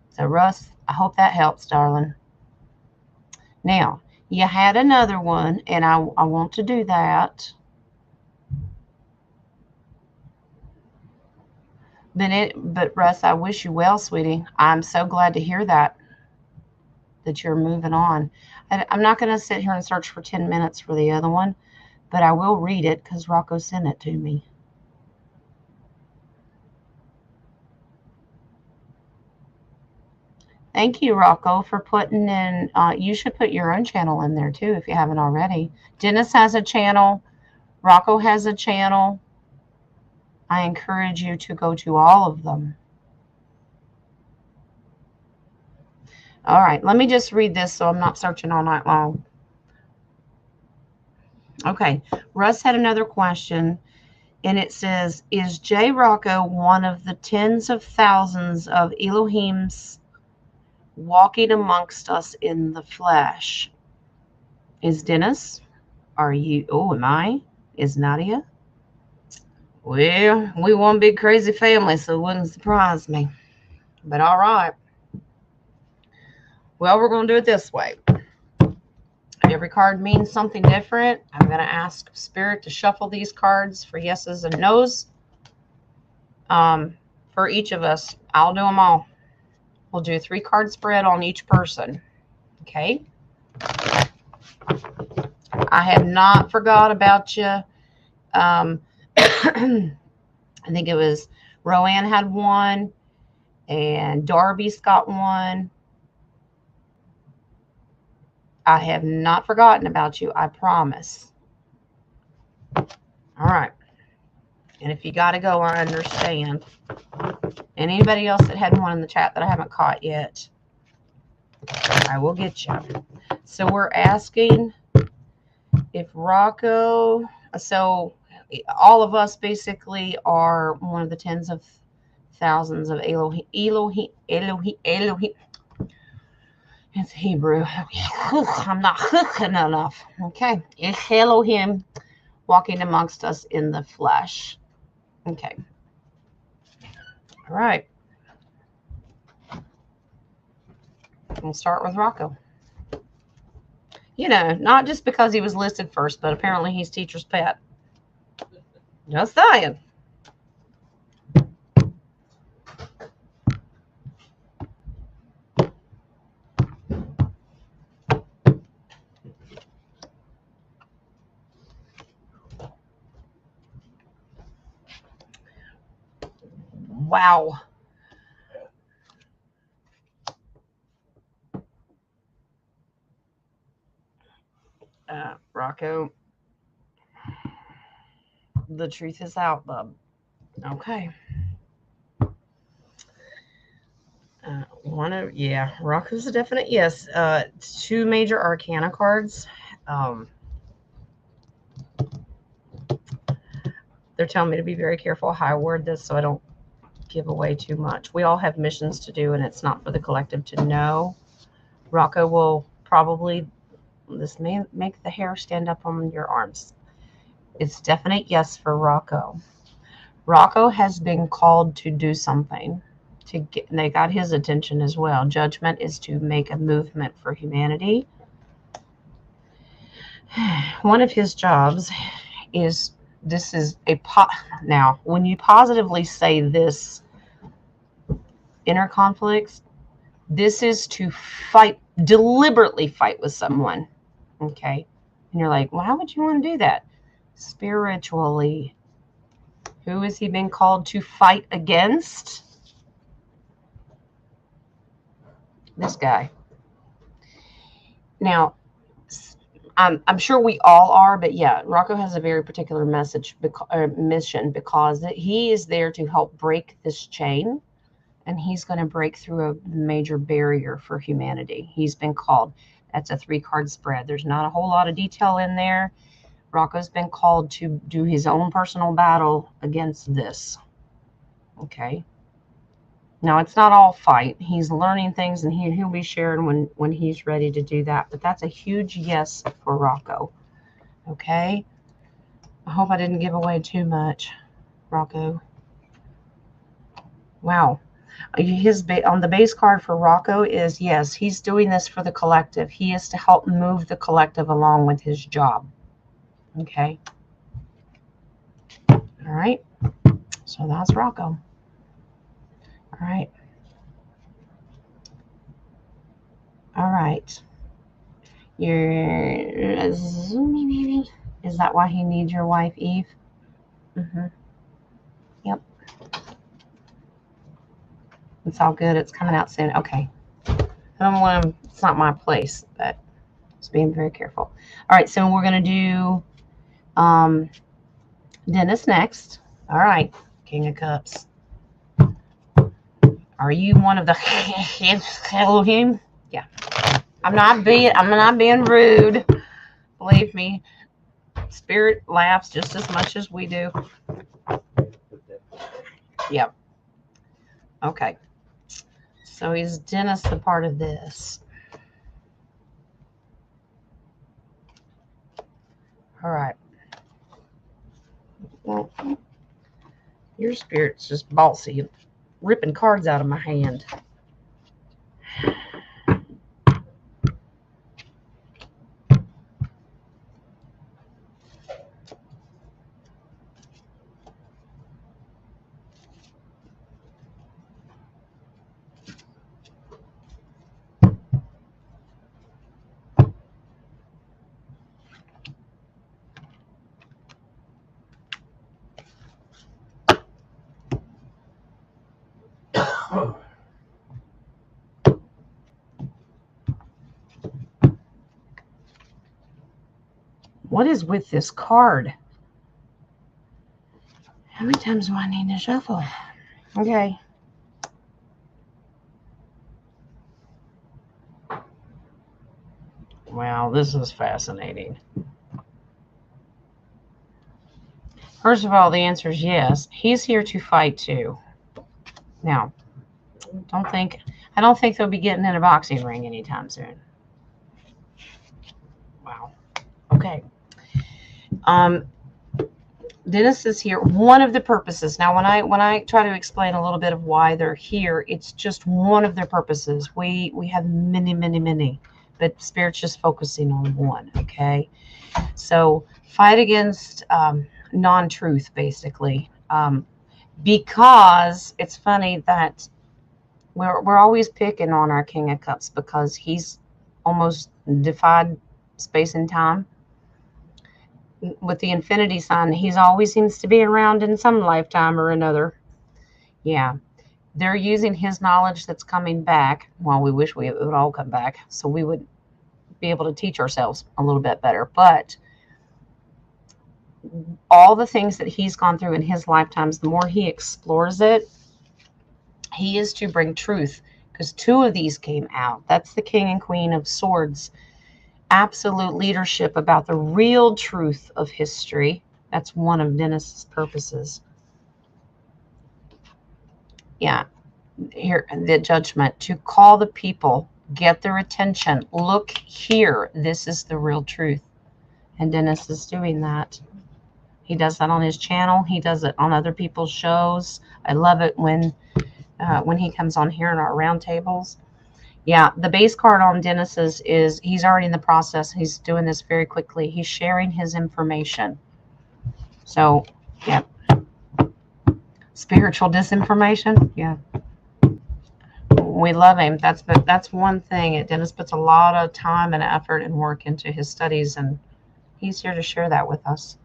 S1: So Russ, I hope that helps, darling. Now, you had another one, and I want to do that. But Russ, I wish you well, sweetie. I'm so glad to hear that you're moving on. I'm not going to sit here and search for 10 minutes for the other one, but I will read it because Rocco sent it to me. Thank you, Rocco, for putting in. You should put your own channel in there, too, if you haven't already. Dennis has a channel. Rocco has a channel. I encourage you to go to all of them. All right, let me just read this so I'm not searching all night long. Okay, Russ had another question, and it says, is J. Rocco one of the tens of thousands of Elohims walking amongst us in the flesh? Is Dennis? Are you? Oh, am I? Is Nadia? Well, we one big crazy family, so it wouldn't surprise me. But all right. Well, we're going to do it this way. Every card means something different. I'm going to ask Spirit to shuffle these cards for yeses and nos. For each of us, I'll do them all. We'll do a 3-card spread on each person. Okay? I have not forgot about you. I think it was Roanne had one, and Darby's got one. I have not forgotten about you, I promise. All right. And if you got to go, I understand. And anybody else that had one in the chat that I haven't caught yet, I will get you. So we're asking if Rocco, so all of us basically are one of the tens of thousands of Elohim. It's Hebrew. I'm not hooking enough. Okay. Elohim walking amongst us in the flesh. Okay. All right. We'll start with Rocco. You know, not just because he was listed first, but apparently he's teacher's pet. Just saying. Wow. Rocco, the truth is out, bub. Okay. Rocco's a definite yes. 2 major arcana cards. They're telling me to be very careful how I word this so I don't give away too much. We all have missions to do, and it's not for the collective to know. Rocco will probably, this may make the hair stand up on your arms. It's definite yes for Rocco. Rocco has been called to do something. They got his attention as well. Judgment is to make a movement for humanity. One of his jobs is, this is now, when you positively say this, inner conflicts, this is to fight, deliberately fight with someone. Okay. And you're like, why would you want to do that? Spiritually. Who has he been called to fight against? This guy. Now, I'm sure we all are, but yeah, Rocco has a very particular mission because he is there to help break this chain, and he's going to break through a major barrier for humanity. He's been called. That's a 3-card spread. There's not a whole lot of detail in there. Rocco's been called to do his own personal battle against this. Okay. Now, it's not all fight. He's learning things, and he'll be sharing when he's ready to do that. But that's a huge yes for Rocco. Okay? I hope I didn't give away too much, Rocco. Wow. On the base card for Rocco is, yes, he's doing this for the collective. He is to help move the collective along with his job. Okay? All right? So that's Rocco. All right. All right. Is that why he needs your wife, Eve? Mm-hmm. Yep. It's all good. It's coming out soon. Okay. I don't want to, it's not my place, but just being very careful. All right. So we're going to do Dennis next. All right. King of Cups. Are you one of the Elohim? Yeah. I'm not being rude. Believe me. Spirit laughs just as much as we do. Yep. Okay. So is Dennis a part of this? All right. Well, your spirit's just bossy, ripping cards out of my hand. What is with this card? How many times do I need to shuffle? Okay. Wow, this is fascinating. First of all, the answer is yes. He's here to fight too. Now, I don't think they'll be getting in a boxing ring anytime soon. Wow. Okay. Dennis is here. One of the purposes. Now, when I try to explain a little bit of why they're here, it's just one of their purposes. We have many, but Spirit's just focusing on one. Okay. So fight against non-truth, basically, because it's funny that we're always picking on our King of Cups because he's almost defied space and time. With the infinity sign, he's always seems to be around in some lifetime or another. Yeah, they're using his knowledge that's coming back. Well, we wish it would all come back so we would be able to teach ourselves a little bit better. But all the things that he's gone through in his lifetimes, the more he explores it, he is to bring truth, because two of these came out. That's the King and Queen of Swords. Absolute leadership about the real truth of history. That's one of Dennis's purposes. Yeah. Here, the Judgment, to call the people, get their attention. Look here. This is the real truth. And Dennis is doing that. He does that on his channel. He does it on other people's shows. I love it when he comes on here in our roundtables. Yeah, the base card on Dennis's is he's already in the process. He's doing this very quickly. He's sharing his information. So, yeah. Spiritual disinformation. Yeah. We love him. That's one thing. Dennis puts a lot of time and effort and work into his studies, and he's here to share that with us.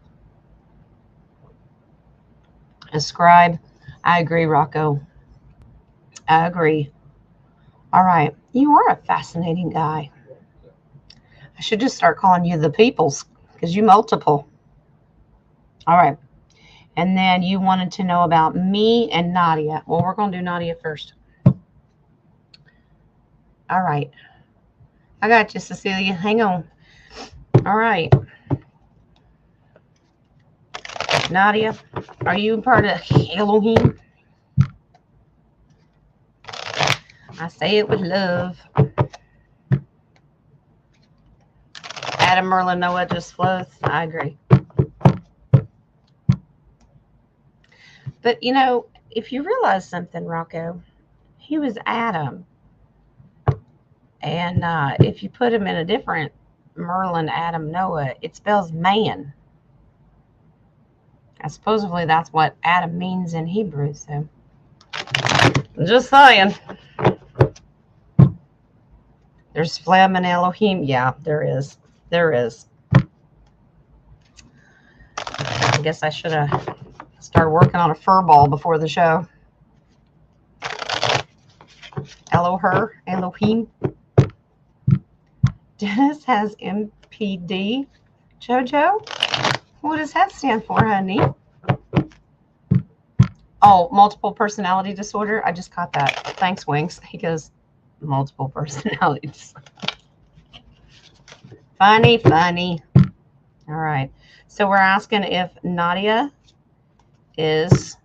S1: A scribe. I agree, Rocco. I agree. All right. You are a fascinating guy. I should just start calling you the Peoples because you multiple. All right. And then you wanted to know about me and Nadia. Well, we're going to do Nadia first. All right. I got you, Cecilia. Hang on. All right. Nadia, are you part of Elohim? I say it with love. Adam, Merlin, Noah, just flows. I agree. But, you know, if you realize something, Rocco, he was Adam. And if you put him in a different Merlin, Adam, Noah, it spells man. Supposedly that's what Adam means in Hebrew. So, just saying. There's phlegm and Elohim. Yeah, there is. There is. I guess I should have started working on a fur ball before the show. Elohim. Dennis has MPD. Jojo? What does that stand for, honey? Oh, multiple personality disorder. I just caught that. Thanks, Wings. He goes, multiple personalities. Funny. All right. So we're asking if Nadia is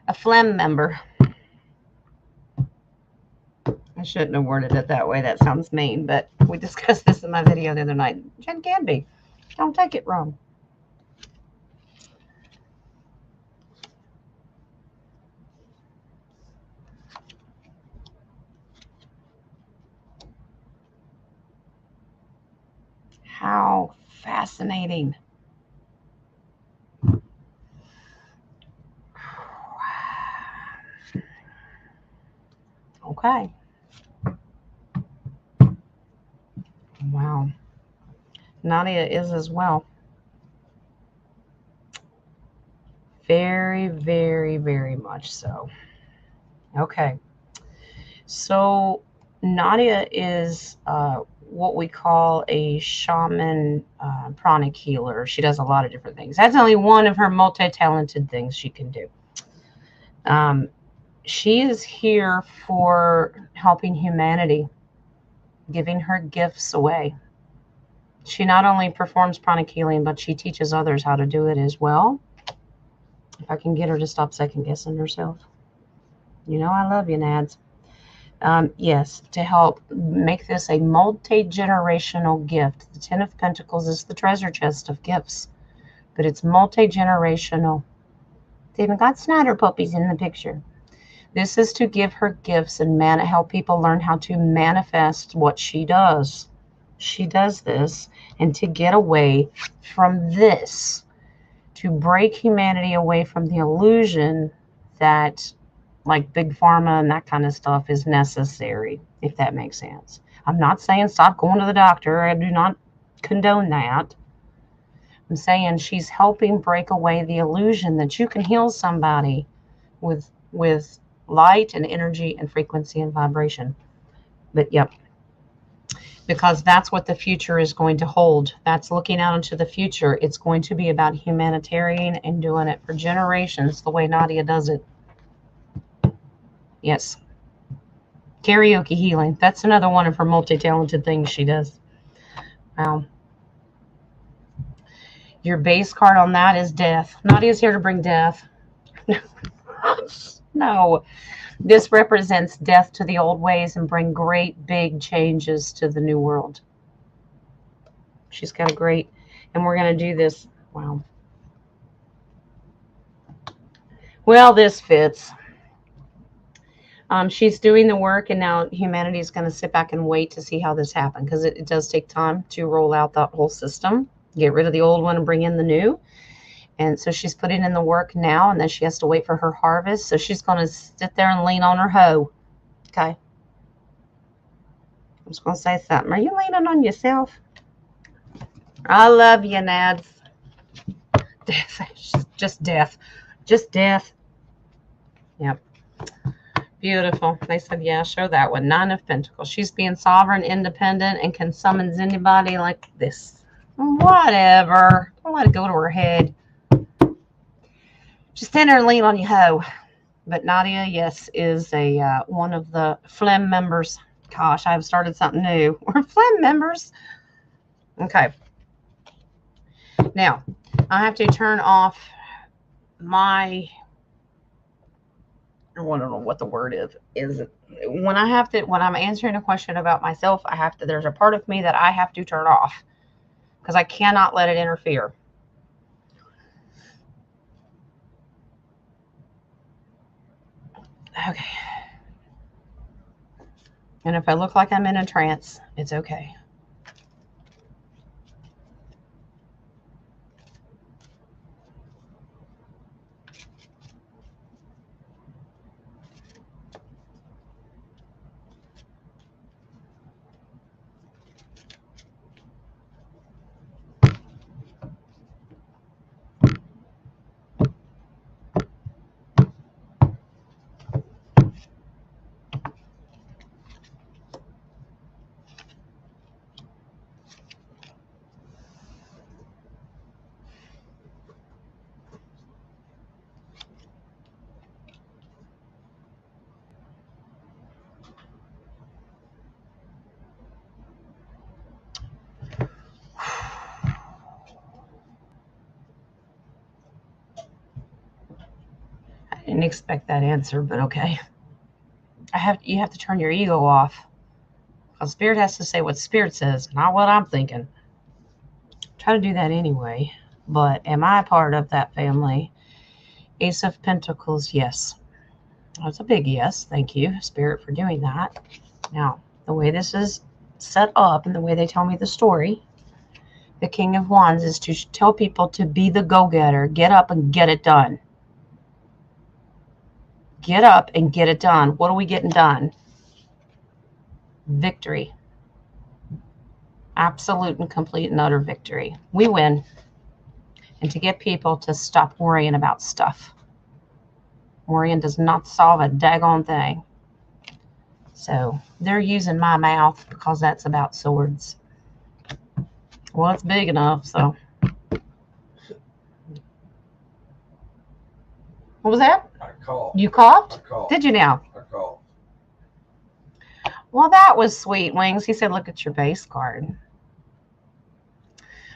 S1: a phlegm member. I shouldn't have worded it that way. That sounds mean, but we discussed this in my video the other night. Jen can be. Don't take it wrong. How fascinating. Okay. Wow. Nadia is as well. Very, very much so. Okay. So Nadia is what we call a shaman pranic healer. She does a lot of different things. That's only one of her multi-talented things she can do. She is here for helping humanity, giving her gifts away. She not only performs pranic healing, but she teaches others how to do it as well. If I can get her to stop second guessing herself. You know I love you, Nads. Yes, to help make this a multi-generational gift. The Ten of Pentacles is the treasure chest of gifts, but it's multi-generational. They even got Snyder puppies in the picture. This is to give her gifts and help people learn how to manifest what she does. She does this, and to get away from this, to break humanity away from the illusion that like big pharma and that kind of stuff is necessary, if that makes sense. I'm not saying stop going to the doctor. I do not condone that. I'm saying she's helping break away the illusion that you can heal somebody with light and energy and frequency and vibration. But yep, because that's what the future is going to hold. That's looking out into the future. It's going to be about humanitarian and doing it for generations the way Nadia does it. Yes. Karaoke healing. That's another one of her multi-talented things she does. Wow. Your base card on that is death. Nadia's here to bring death. No. This represents death to the old ways and bring great big changes to the new world. She's got a great, and we're going to do this. Wow. Well, this fits. She's doing the work, and now humanity is going to sit back and wait to see how this happens, because it does take time to roll out that whole system, get rid of the old one and bring in the new. And so she's putting in the work now, and then she has to wait for her harvest. So she's going to sit there and lean on her hoe. Okay. I'm just going to say something. Are you leaning on yourself? I love you, Nads. Death. Just death. Just death. Yep. Beautiful. They said, yeah, show that one. Nine of Pentacles. She's being sovereign, independent, and can summon anybody like this. Whatever. Don't let it go to her head. Just stand there and lean on your hoe. But Nadia, yes, is a one of the phlegm members. Gosh, I've started something new. We're phlegm members. Okay. Now, I have to turn off my... I don't know what the word is when I'm answering a question about myself, there's a part of me that I have to turn off because I cannot let it interfere. Okay. And if I look like I'm in a trance, it's okay. Didn't expect that answer, but okay. You have to turn your ego off. Because Spirit has to say what Spirit says, not what I'm thinking. Try to do that anyway. But am I part of that family? Ace of Pentacles, yes. That's a big yes. Thank you, Spirit, for doing that. Now, the way this is set up and the way they tell me the story, the King of Wands is to tell people to be the go-getter. Get up and get it done. Get up and get it done. What are we getting done? Victory. Absolute and complete and utter victory. We win. And to get people to stop worrying about stuff. Worrying does not solve a daggone thing. So they're using my mouth because that's about swords. Well, it's big enough, so. What was that?
S2: I coughed.
S1: You coughed?
S2: I coughed.
S1: Did you now?
S2: I coughed.
S1: Well, that was sweet, Wings. He said, look at your base card.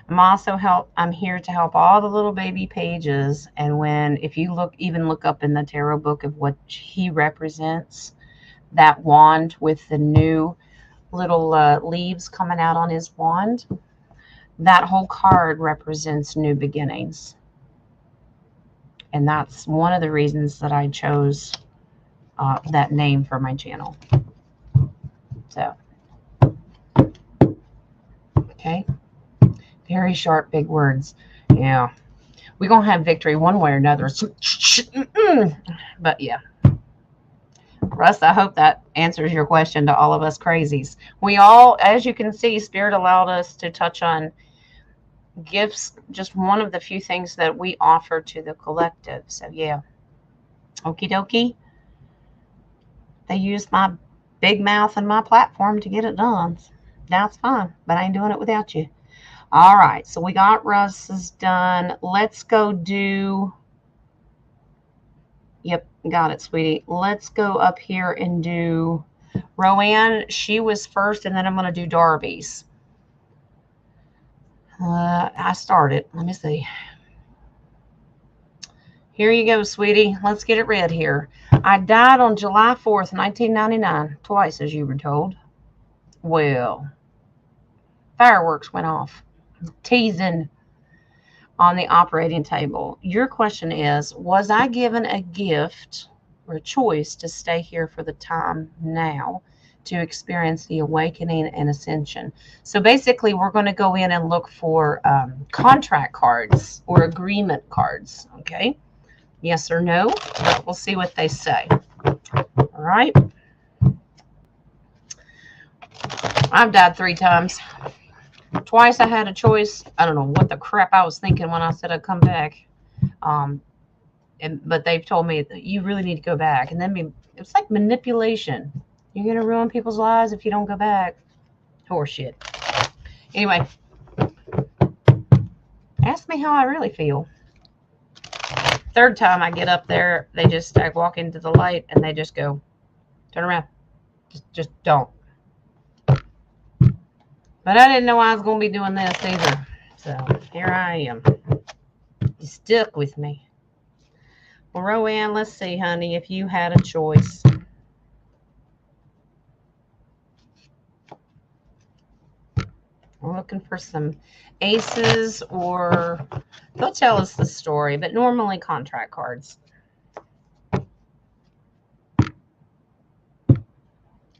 S1: I'm here to help all the little baby pages. And if you look up in the tarot book of what he represents, that wand with the new little leaves coming out on his wand, that whole card represents new beginnings. And that's one of the reasons that I chose that name for my channel. So, okay. Very sharp, big words. Yeah. We're going to have victory one way or another. But yeah. Russ, I hope that answers your question to all of us crazies. We all, as you can see, Spirit allowed us to touch on gifts, just one of the few things that we offer to the collective. So yeah. Okie dokie. They used my big mouth and my platform to get it done. That's fine, but I ain't doing it without you. All right, so we got Russ's done. Let's go do, yep, got it, sweetie. Let's go up here and do Roanne. She was first, and then I'm going to do Darby's. I started. Let me see. Here you go, sweetie. Let's get it read here. I died on July 4th, 1999, twice, as you were told. Well, fireworks went off. Teasing on the operating table. Your question is, was I given a gift or a choice to stay here for the time now to experience the awakening and ascension? So basically, we're going to go in and look for contract cards or agreement cards. Okay. Yes or no, but we'll see what they say. All right. I've died 3 times. Twice I had a choice. I don't know what the crap I was thinking when I said I'd come back. But they've told me that you really need to go back. And then it's like manipulation. You're going to ruin people's lives if you don't go back. Horseshit. Anyway, ask me how I really feel. 3rd time I get up there, I walk into the light and they just go, turn around. Just don't. But I didn't know I was going to be doing this either. So here I am. You stuck with me. Well, Roanne, let's see, honey, if you had a choice. We're looking for some aces, or they'll tell us the story, but normally contract cards.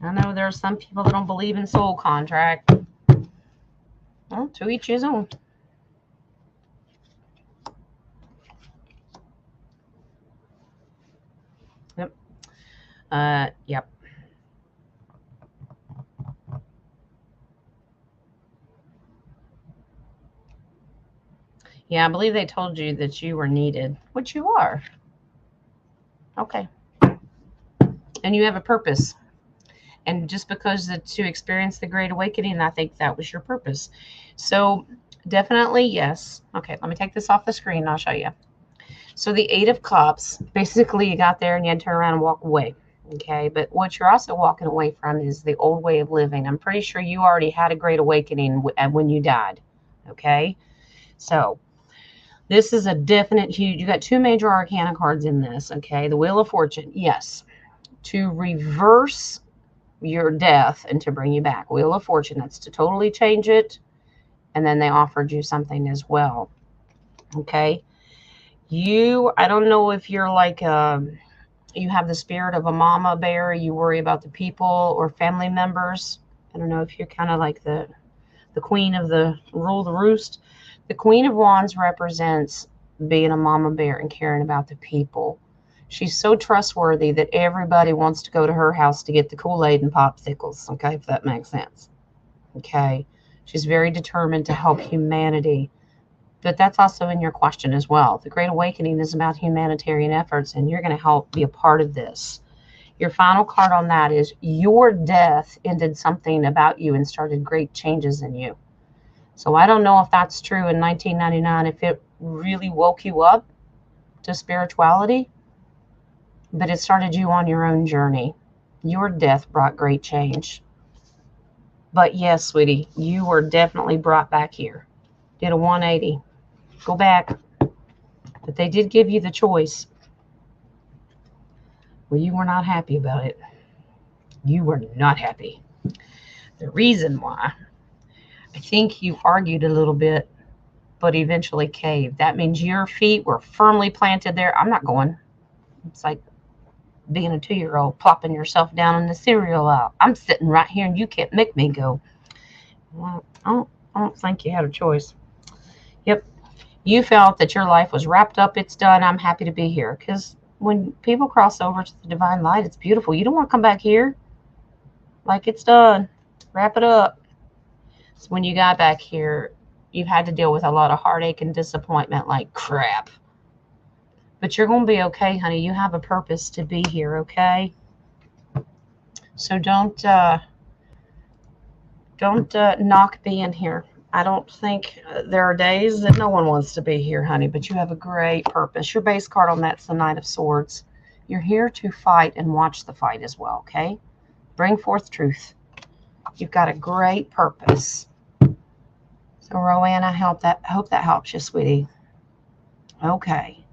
S1: I know there are some people that don't believe in soul contract. Well, to each his own. Yep. Yep. Yeah, I believe they told you that you were needed, which you are. Okay. And you have a purpose. And just because to experience the Great Awakening, I think that was your purpose. So definitely yes. Okay, let me take this off the screen and I'll show you. So the 8 of Cups, basically you got there and you had to turn around and walk away. Okay, but what you're also walking away from is the old way of living. I'm pretty sure you already had a Great Awakening when you died. Okay, so this is a definite huge, you got 2 major arcana cards in this. Okay, the Wheel of Fortune, yes, to reverse your death and to bring you back. Wheel of Fortune, that's to totally change it. And then they offered you something as well. Okay, I don't know if you're like you have the spirit of a mama bear, you worry about the people or family members. I don't know if you're kind of like the queen of the rule the roost. The Queen of Wands represents being a mama bear and caring about the people. She's so trustworthy that everybody wants to go to her house to get the Kool-Aid and popsicles, okay, if that makes sense. Okay, she's very determined to help humanity. But that's also in your question as well. The Great Awakening is about humanitarian efforts, and you're going to help be a part of this. Your final card on that is your death ended something about you and started great changes in you. So I don't know if that's true in 1999, if it really woke you up to spirituality, but it started you on your own journey. Your death brought great change. But yes, sweetie, you were definitely brought back here. Did a 180. Go back. But they did give you the choice. Well, you were not happy about it. You were not happy. The reason why, I think you argued a little bit, but eventually caved. That means your feet were firmly planted there. I'm not going. It's like being a 2-year-old, plopping yourself down in the cereal aisle. I'm sitting right here and you can't make me go. Well, I don't think you had a choice. Yep. You felt that your life was wrapped up. It's done. I'm happy to be here. Because when people cross over to the divine light, it's beautiful. You don't want to come back here. Like, it's done. Wrap it up. So when you got back here, you've had to deal with a lot of heartache and disappointment. Like, crap. But you're going to be okay, honey. You have a purpose to be here, okay? So don't knock being here. I don't think there are days that no one wants to be here, honey, but you have a great purpose. Your base card on that's the Knight of Swords. You're here to fight and watch the fight as well, okay? Bring forth truth. You've got a great purpose. So, Rowan, I hope that helps you, sweetie. Okay.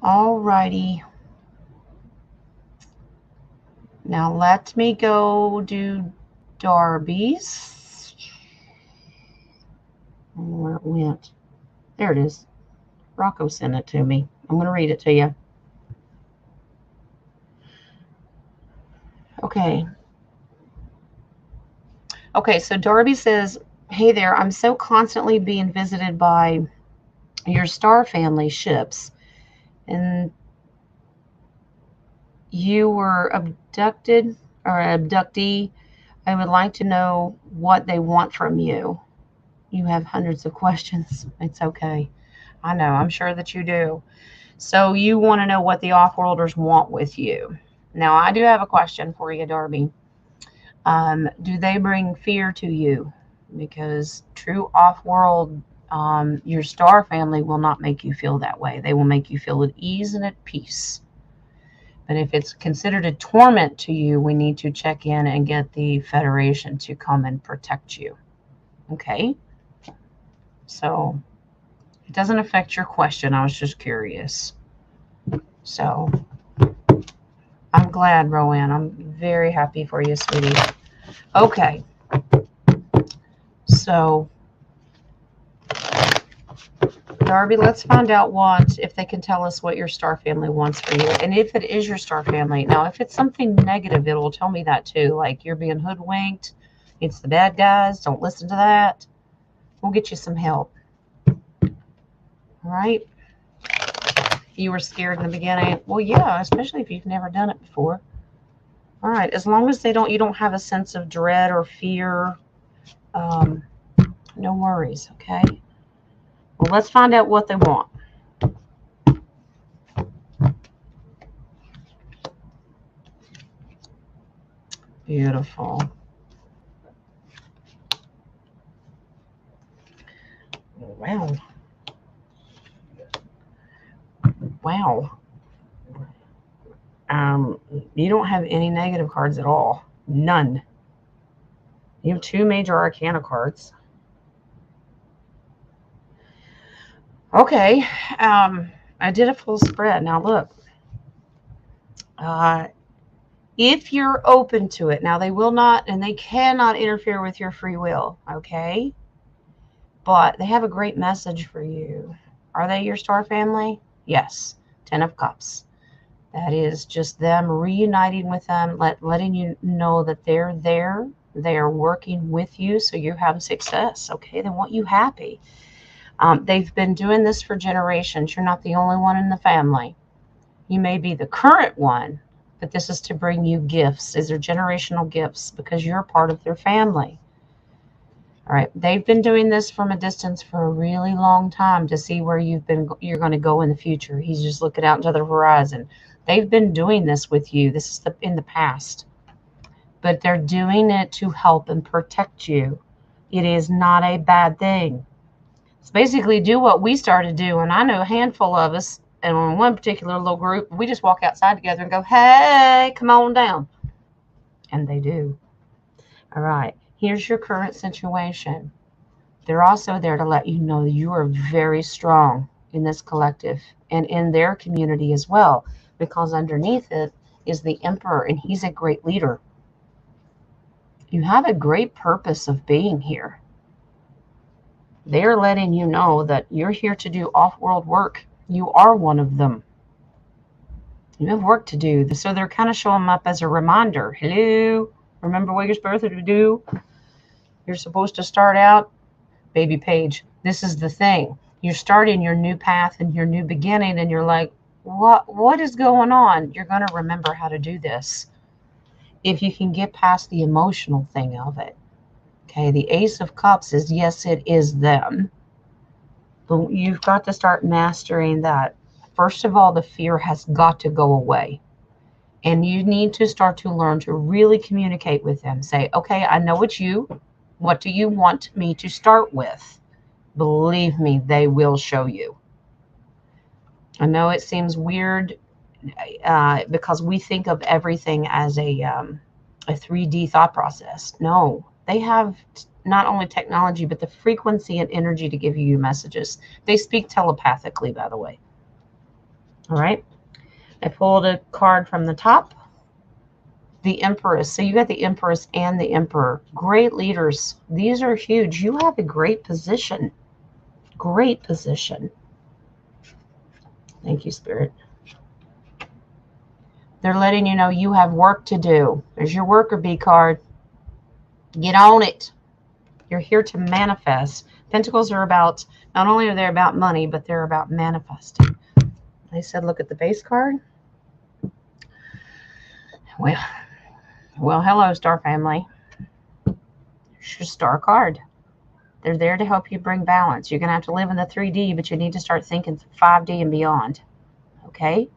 S1: All righty. Now let me go do Darby's. Where it went. There it is. Rocco sent it to me. I'm going to read it to you. Okay. Okay, so Darby says, hey there, I'm so constantly being visited by your star family ships. And you were abducted or abductee. I would like to know what they want from you. You have hundreds of questions. It's okay. I know. I'm sure that you do. So you want to know what the off-worlders want with you. Now, I do have a question for you, Darby. Do they bring fear to you? Because true off-world, your star family will not make you feel that way. They will make you feel at ease and at peace. But if it's considered a torment to you, we need to check in and get the Federation to come and protect you. Okay? So it doesn't affect your question. I was just curious. So I'm glad, Rowan. I'm very happy for you, sweetie. Okay. So, Darby, let's find out if they can tell us what your star family wants for you. And if it is your star family. Now, if it's something negative, it will tell me that too. Like you're being hoodwinked. It's the bad guys. Don't listen to that. We'll get you some help. All right. You were scared in the beginning. Well, yeah, especially if you've never done it before. All right. As long as you don't have a sense of dread or fear, no worries. Okay. Well, let's find out what they want. Beautiful. Wow. Wow. You don't have any negative cards at all. None. You have 2 major arcana cards. Okay. I did a full spread. Now look. If you're open to it, now they will not and they cannot interfere with your free will, okay? But they have a great message for you. Are they your star family? Yes. 10 of Cups. That is just them reuniting with them, letting you know that they're there. They are working with you so you have success, okay? They want you happy. They've been doing this for generations. You're not the only one in the family. You may be the current one, but this is to bring you gifts. These are generational gifts because you're a part of their family. All right. They've been doing this from a distance for a really long time to see where you're going to go in the future. He's just looking out into the horizon. They've been doing this with you. This is in the past. But they're doing it to help and protect you. It is not a bad thing. It's basically do what we started doing. I know a handful of us, and on one particular little group, we just walk outside together and go, hey, come on down. And they do. All right, here's your current situation. They're also there to let you know that you are very strong in this collective and in their community as well, because underneath it is the Emperor, and he's a great leader. You have a great purpose of being here. They're letting you know that you're here to do off-world work. You are one of them. You have work to do. So they're kind of showing up as a reminder. Hello, remember what you're supposed to do? You're supposed to start out, baby Paige. This is the thing. You're starting your new path and your new beginning, and you're like, what is going on? You're going to remember how to do this if you can get past the emotional thing of it. Okay, the Ace of Cups is, yes, it is them. But you've got to start mastering that. First of all, the fear has got to go away. And you need to start to learn to really communicate with them. Say, okay, I know it's you. What do you want me to start with? Believe me, they will show you. I know it seems weird because we think of everything as a 3D thought process. No, they have not only technology, but the frequency and energy to give you messages. They speak telepathically, by the way. All right. I pulled a card from the top. The Empress. So you got the Empress and the Emperor. Great leaders. These are huge. You have a great position. Great position. Thank you, Spirit. They're letting you know you have work to do. There's your worker bee card. Get on it. You're here to manifest. Pentacles are about, not only are they about money, but they're about manifesting. They said, look at the base card. Well, hello, Star Family. It's your star card. They're there to help you bring balance. You're going to have to live in the 3D, but you need to start thinking 5D and beyond. Okay?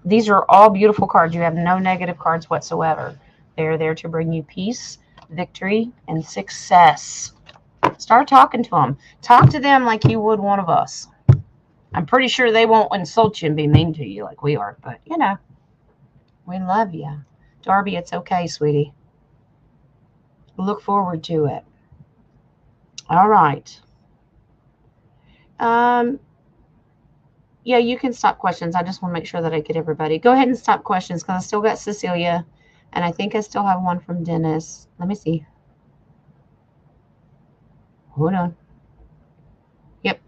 S1: These are all beautiful cards. You have no negative cards whatsoever. They are there to bring you peace, victory, and success. Start talking to them. Talk to them like you would one of us. I'm pretty sure they won't insult you and be mean to you like we are, but you know, we love you. Darby, it's okay, sweetie. Look forward to it. All right. Yeah, you can stop questions. I just want to make sure that I get everybody. Go ahead and stop questions because I still got Cecilia, and I think I still have one from Dennis. Let me see. Hold on. Yep.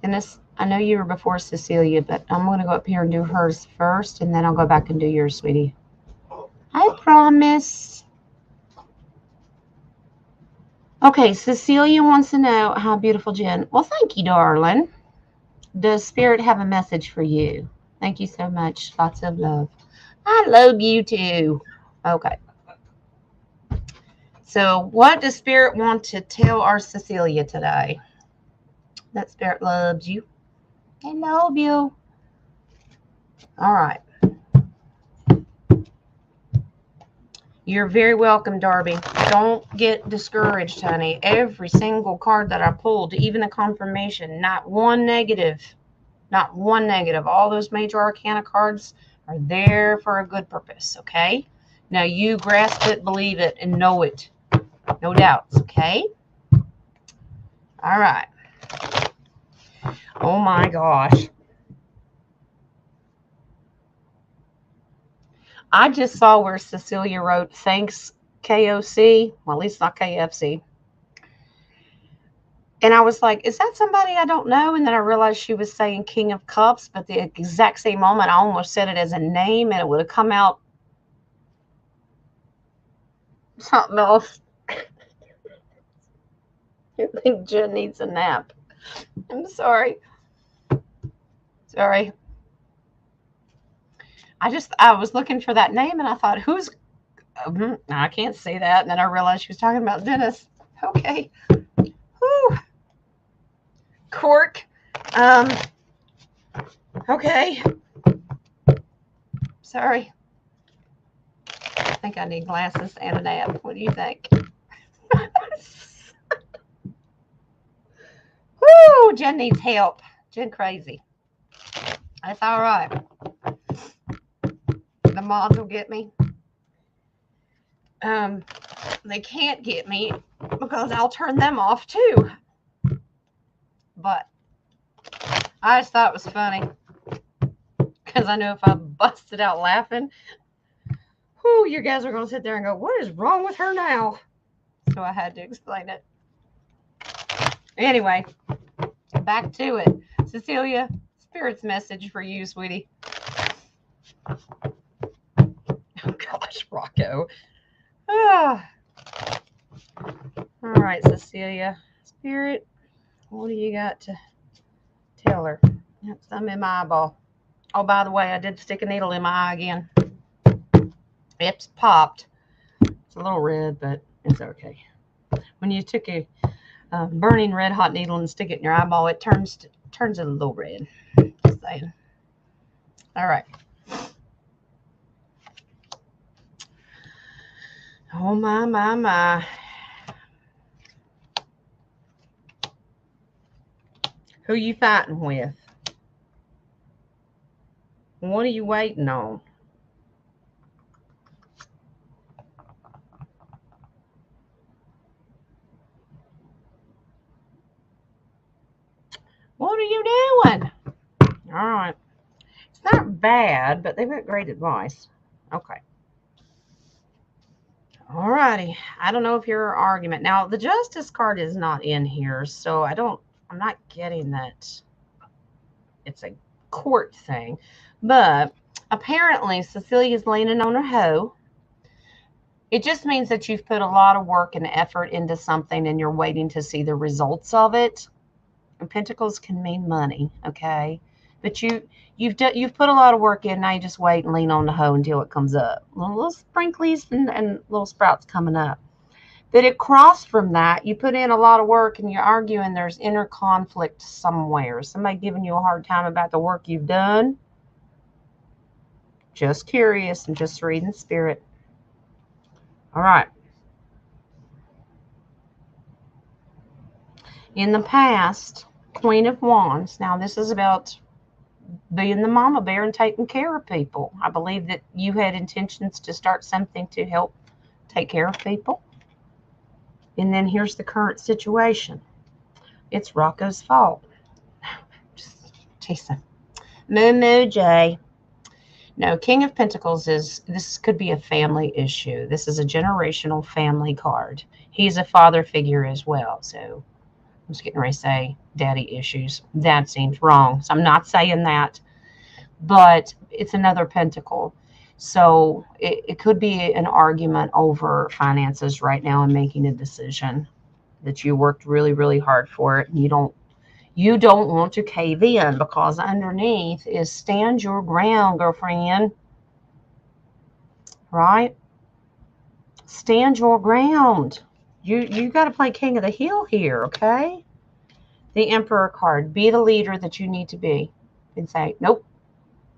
S1: Dennis, I know you were before Cecilia, but I'm going to go up here and do hers first, and then I'll go back and do yours, sweetie. I promise. Okay, Cecilia wants to know, how beautiful, Jen. Well, thank you, darling. Does Spirit have a message for you? Thank you so much. Lots of love. I love you too. Okay. So what does Spirit want to tell our Cecilia today? That Spirit loves you. I love you. All right. You're very welcome, Darby. Don't get discouraged, honey. Every single card that I pulled, even the confirmation, not one negative. Not one negative. All those major arcana cards are there for a good purpose, okay? Now you grasp it, believe it, and know it. No doubts, okay? All right. Oh my gosh. I just saw where Cecilia wrote, thanks, KOC. Well, at least not KFC. And I was like, is that somebody I don't know? And then I realized she was saying King of Cups, but the exact same moment, I almost said it as a name, and it would have come out something else. I think Jen needs a nap. I'm sorry. Sorry. I was looking for that name, and I thought, who's, I can't say that. And then I realized she was talking about Dennis. Okay. Whew. Cork. Okay. Sorry. I think I need glasses and a nap. What do you think? Woo! Jen needs help. Jen crazy. That's all right. The moms will get me. They can't get me because I'll turn them off too. But I just thought it was funny because I knew if I busted out laughing, whoo, you guys are going to sit there and go, what is wrong with her now? So I had to explain it. Anyway, back to it. Cecilia, Spirit's message for you, sweetie. Oh, gosh, Rocco. Ah. All right, Cecilia. Spirit, what do you got to tell her? Yep, some in my eyeball. Oh, by the way, I did stick a needle in my eye again. It's popped. It's a little red, but it's okay. When you took a burning red hot needle and stick it in your eyeball, it turns it a little red. Just saying. All right. Oh, my. Who you fighting with? What are you waiting on? What are you doing? All right. It's not bad, but they've got great advice. Okay. All righty. I don't know if your argument. Now, the justice card is not in here, so I'm not getting that it's a court thing. But apparently, Cecilia's leaning on her hoe. It just means that you've put a lot of work and effort into something and you're waiting to see the results of it. And Pentacles can mean money, okay? But you've put a lot of work in. Now you just wait and lean on the hoe until it comes up. Little sprinklies and little sprouts coming up. But across from that, you put in a lot of work and you're arguing there's inner conflict somewhere. Somebody giving you a hard time about the work you've done. Just curious and just reading spirit. All right. In the past, Queen of Wands. Now this is about being the mama bear and taking care of people. I believe that you had intentions to start something to help take care of people. And then here's the current situation. It's Rocco's fault. Just teasing. Moo Jay. No, King of Pentacles this could be a family issue. This is a generational family card. He's a father figure as well. So I was getting ready to say daddy issues. That seems wrong. So I'm not saying that. But it's another pentacle. So it could be an argument over finances right now and making a decision that you worked really, really hard for it. And you don't want to cave in because underneath is stand your ground, girlfriend. Right? Stand your ground. You got to play king of the hill here, okay? The Emperor card. Be the leader that you need to be. And say, nope.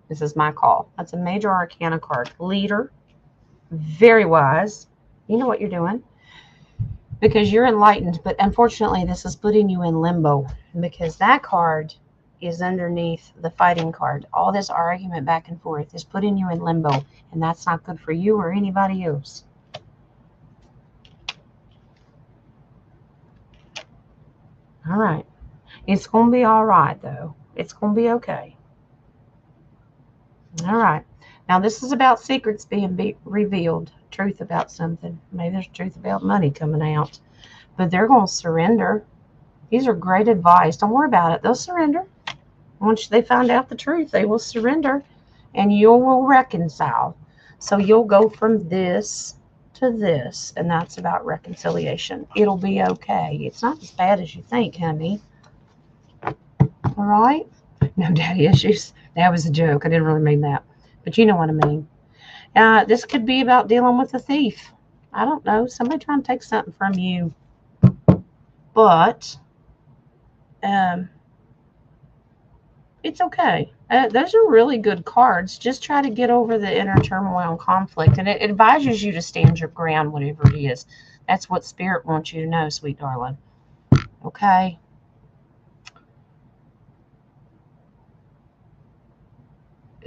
S1: This is my call. That's a major arcana card. Leader. Very wise. You know what you're doing. Because you're enlightened. But unfortunately, this is putting you in limbo. Because that card is underneath the fighting card. All this argument back and forth is putting you in limbo. And that's not good for you or anybody else. All right. It's going to be all right, though. It's going to be okay. All right. Now, this is about secrets being revealed. Truth about something. Maybe there's truth about money coming out. But they're going to surrender. These are great advice. Don't worry about it. They'll surrender. Once they find out the truth, they will surrender. And you will reconcile. So you'll go from this to this. And that's about reconciliation. It'll be okay. It's not as bad as you think, honey. All right? No daddy issues. That was a joke. I didn't really mean that. But you know what I mean. This could be about dealing with a thief. I don't know. Somebody trying to take something from you. But It's okay. Those are really good cards. Just try to get over the inner turmoil and conflict. And it advises you to stand your ground, whatever it is. That's what Spirit wants you to know, sweet darling. Okay?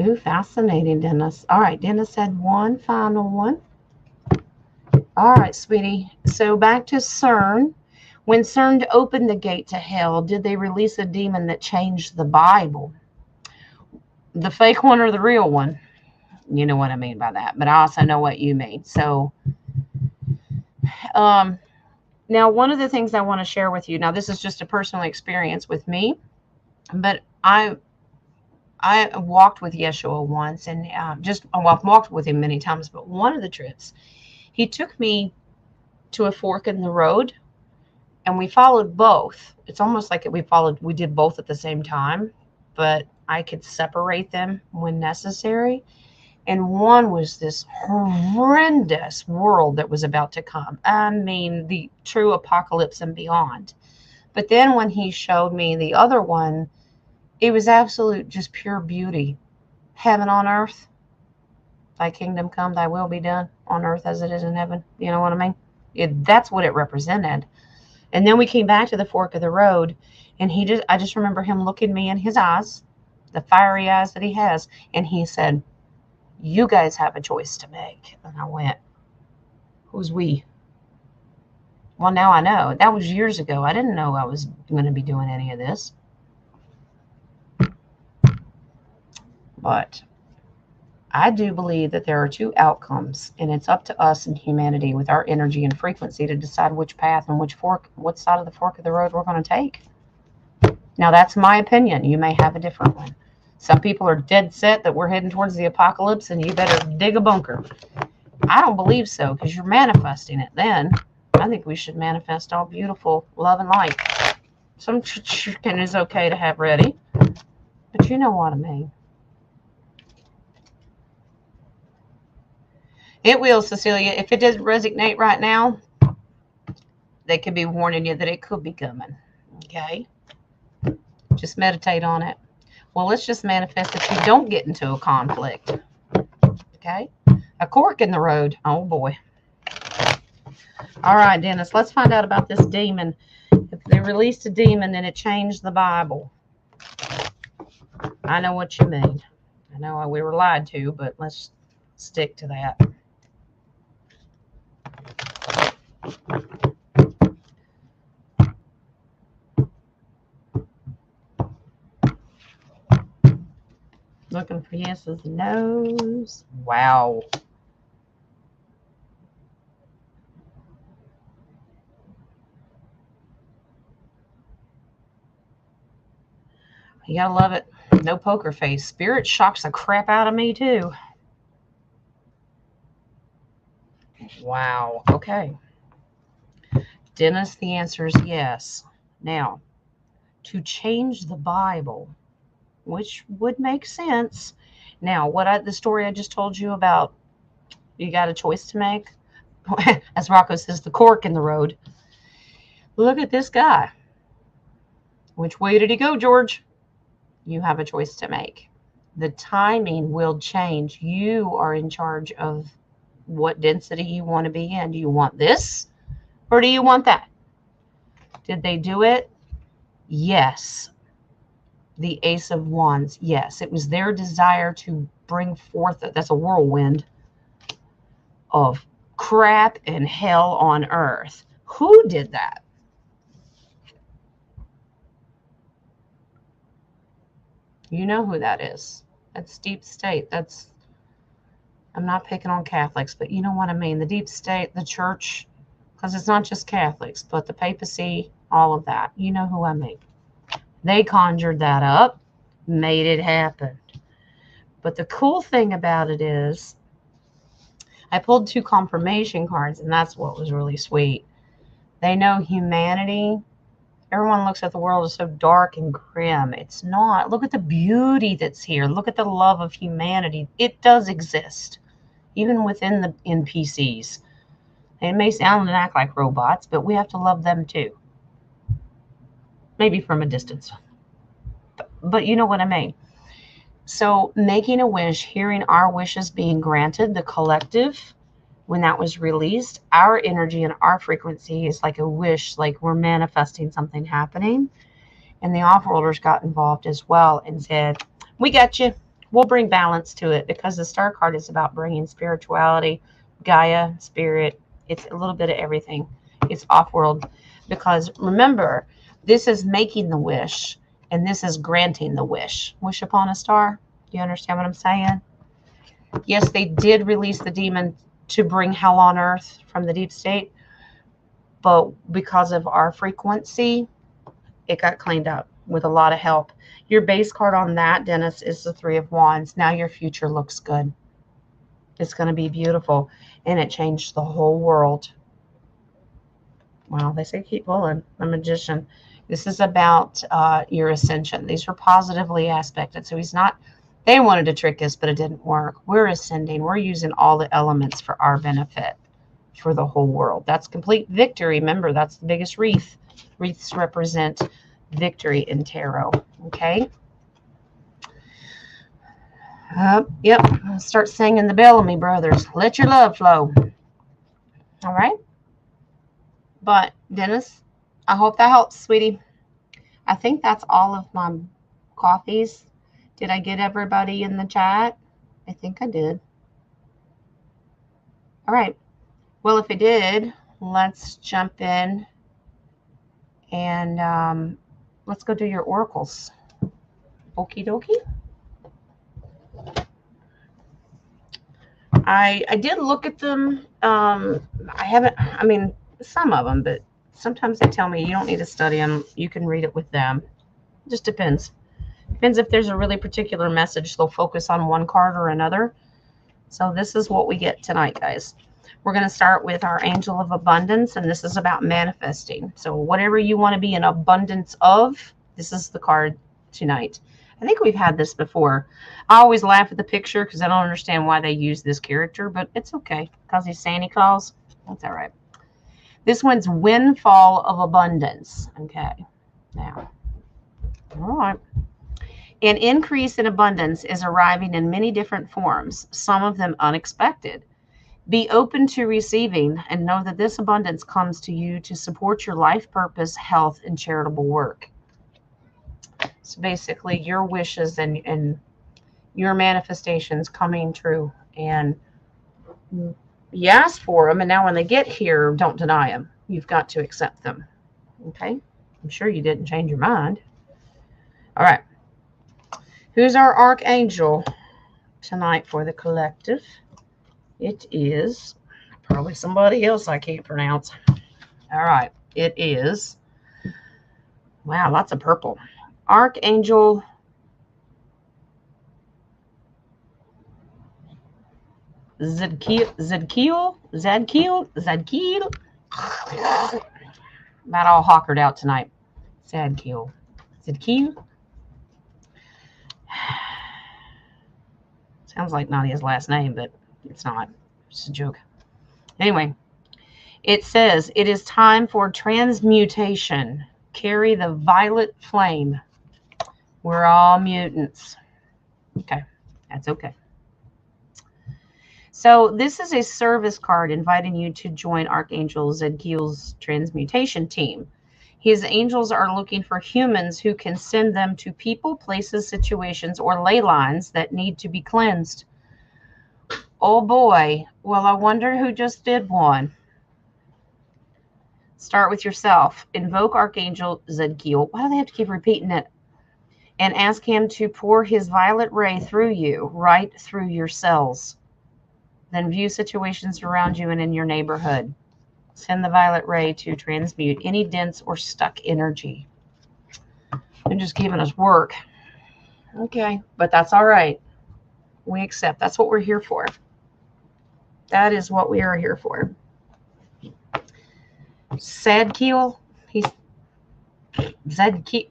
S1: Ooh, fascinating, Dennis. All right, Dennis had one final one. All right, sweetie. So back to CERN. When CERN opened the gate to hell, did they release a demon that changed the Bible? The fake one or the real one? You know what I mean by that, but I also know what you mean. So, um, now one of the things I want to share with you. Now, this is just a personal experience with me, but I walked with Yeshua once, and I've walked with him many times. But one of the trips, he took me to a fork in the road, and we followed both. It's almost like we did both at the same time, but I could separate them when necessary. And one was this horrendous world that was about to come. I mean, the true apocalypse and beyond. But then when he showed me the other one, it was absolute, just pure beauty. Heaven on earth. Thy kingdom come, thy will be done on earth as it is in heaven. You know what I mean? That's what it represented. And then we came back to the fork of the road, and I just remember him looking me in his eyes, the fiery eyes that he has, and he said, "You guys have a choice to make." And I went, "Who's we?" Well, now I know. That was years ago. I didn't know I was going to be doing any of this. But I do believe that there are two outcomes, and it's up to us in humanity with our energy and frequency to decide which path and what side of the fork of the road we're going to take. Now, that's my opinion. You may have a different one. Some people are dead set that we're heading towards the apocalypse and you better dig a bunker. I don't believe so, because you're manifesting it then. I think we should manifest all beautiful love and light. Some chicken is okay to have ready, but you know what I mean. It will, Cecilia. If it doesn't resonate right now, they could be warning you that it could be coming. Okay? Just meditate on it. Well, let's just manifest that you don't get into a conflict. Okay? A cork in the road. Oh, boy. All right, Dennis, let's find out about this demon. If they released a demon and it changed the Bible. I know what you mean. I know we were lied to, but let's stick to that. Looking for yeses and nos. Wow. You gotta love it. No poker face. Spirit shocks the crap out of me, too. Wow. Okay. Dennis, the answer is yes. Now, to change the Bible, which would make sense. Now, the story I just told you about, you got a choice to make. As Rocco says, the cork in the road. Look at this guy. Which way did he go, George? You have a choice to make. The timing will change. You are in charge of what density you want to be in. Do you want this or do you want that? Did they do it? Yes. The Ace of Wands. Yes. It was their desire to bring forth, that's a whirlwind of crap and hell on earth. Who did that? You know who that is. That's deep state. I'm not picking on Catholics, but you know what I mean. The deep state, the church, because it's not just Catholics, but the papacy, all of that. You know who I mean. They conjured that up, made it happen. But the cool thing about it is, I pulled 2 confirmation cards, and that's what was really sweet. They know humanity. Everyone looks at the world as so dark and grim. It's not. Look at the beauty that's here. Look at the love of humanity. It does exist, even within the NPCs. It may sound and act like robots, but we have to love them too. Maybe from a distance. but you know what I mean. So making a wish, hearing our wishes being granted, the collective, when that was released, our energy and our frequency is like a wish, like we're manifesting something happening. And the off-worlders got involved as well and said, we got you. We'll bring balance to it, because the star card is about bringing spirituality, Gaia, spirit. It's a little bit of everything. It's off-world, because remember, this is making the wish and this is granting the wish. Wish upon a star. Do you understand what I'm saying? Yes, they did release the demon to bring hell on earth from the deep state, but because of our frequency, it got cleaned up with a lot of help. Your base card on that, Dennis, is the Three of Wands. Now your future looks good. It's going to be beautiful, and it changed the whole world. Well, they say keep pulling. The Magician. This is about your ascension. These are positively aspected. So he's not, they wanted to trick us, but it didn't work. We're ascending. We're using all the elements for our benefit, for the whole world. That's complete victory. Remember, that's the biggest wreath. Wreaths represent victory in tarot. Okay. Yep. Start singing the Bellamy Brothers. Let your love flow. All right. But Dennis, I hope that helps, sweetie. I think that's all of my coffees. Did I get everybody in the chat? I think I did. All right. Well, if I did, let's jump in and let's go do your oracles. Okie dokie. I did look at them. I haven't, I mean, some of them, but sometimes they tell me you don't need to study them. You can read it with them. It just depends. Depends if there's a really particular message. They'll focus on one card or another. So this is what we get tonight, guys. We're going to start with our Angel of Abundance, and this is about manifesting. So whatever you want to be in abundance of, this is the card tonight. I think we've had this before. I always laugh at the picture because I don't understand why they use this character, but it's okay because he's Santa Claus. That's all right. This one's Windfall of Abundance. Okay. Now, all right. An increase in abundance is arriving in many different forms, some of them unexpected. Be open to receiving and know that this abundance comes to you to support your life purpose, health, and charitable work. So basically your wishes and your manifestations coming true, and you ask for them, and now when they get here, don't deny them. You've got to accept them. Okay? I'm sure you didn't change your mind. All right. Who's our archangel tonight for the collective? It is probably somebody else I can't pronounce. All right. It is, wow, lots of purple. Archangel Zadkiel. About all hawkered out tonight. Zadkiel. Sounds like not his last name, but it's not. It's a joke. Anyway, it says, it is time for transmutation. Carry the violet flame. We're all mutants. Okay, that's okay. So this is a service card inviting you to join Archangel Zadkiel's transmutation team. His angels are looking for humans who can send them to people, places, situations, or ley lines that need to be cleansed. Oh boy. Well, I wonder who just did one. Start with yourself. Invoke Archangel Zadkiel. Why do they have to keep repeating it? And ask him to pour his violet ray through you, right through your cells. Then view situations around you and in your neighborhood. Send the violet ray to transmute any dense or stuck energy. They're just giving us work. Okay, but that's all right. We accept. That's what we're here for. That is what we are here for. Zadkiel. He's Zadkiel.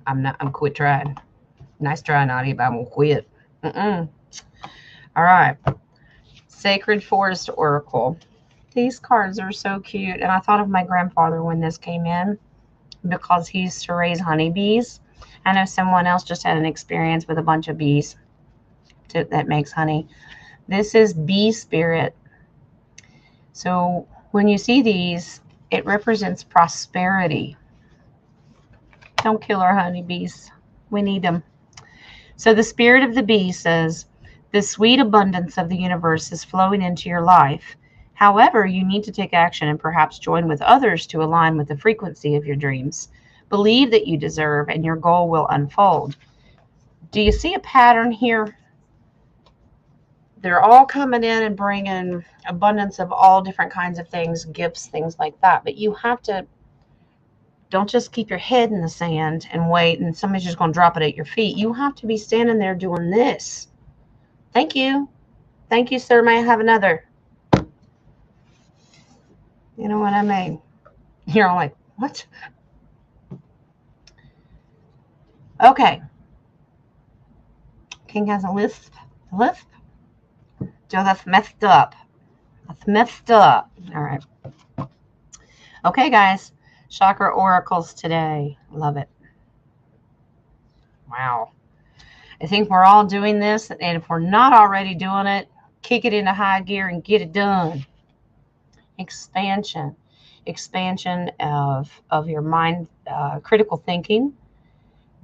S1: I'm quit trying. Nice try, Naughty, but I'm gonna quit. All right. Sacred Forest Oracle. These cards are so cute, and I thought of my grandfather when this came in because he used to raise honeybees. I know someone else just had an experience with a bunch of bees that makes honey. This is bee spirit. So when you see these, it represents prosperity. Don't kill our honeybees. We need them. So the spirit of the bee says, the sweet abundance of the universe is flowing into your life. However, you need to take action and perhaps join with others to align with the frequency of your dreams. Believe that you deserve and your goal will unfold. Do you see a pattern here? They're all coming in and bringing abundance of all different kinds of things, gifts, things like that. But you have to, don't just keep your head in the sand and wait and somebody's just going to drop it at your feet. You have to be standing there doing this. Thank you. Thank you, sir. May I have another? You know what I mean? You're all like, what? Okay. King has a lisp. Lisp? Joe, that's messed up. That's messed up. All right. Okay, guys. Chakra oracles today. Love it. Wow. I think we're all doing this, and if we're not already doing it, kick it into high gear and get it done. Expansion of your mind, critical thinking.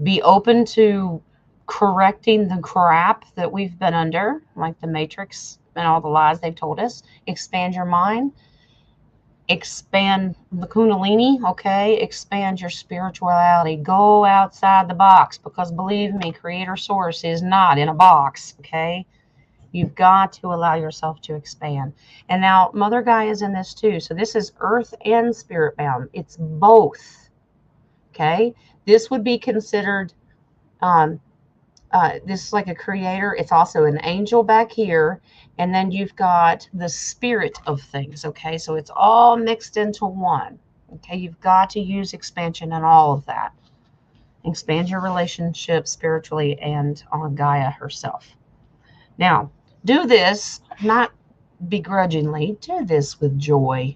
S1: Be open to correcting the crap that we've been under, like the Matrix and all the lies they've told us. Expand your mind. Expand the Kundalini, okay? Expand your spirituality. Go outside the box, because believe me, Creator Source is not in a box, okay? You've got to allow yourself to expand. And now Mother Gaia is in this too. So this is earth and spirit bound. It's both, okay? This would be considered, this is like a creator. It's also an angel back here. And then you've got the spirit of things, okay? So it's all mixed into one, okay? You've got to use expansion in all of that. Expand your relationship spiritually and on Gaia herself. Now, do this, not begrudgingly. Do this with joy.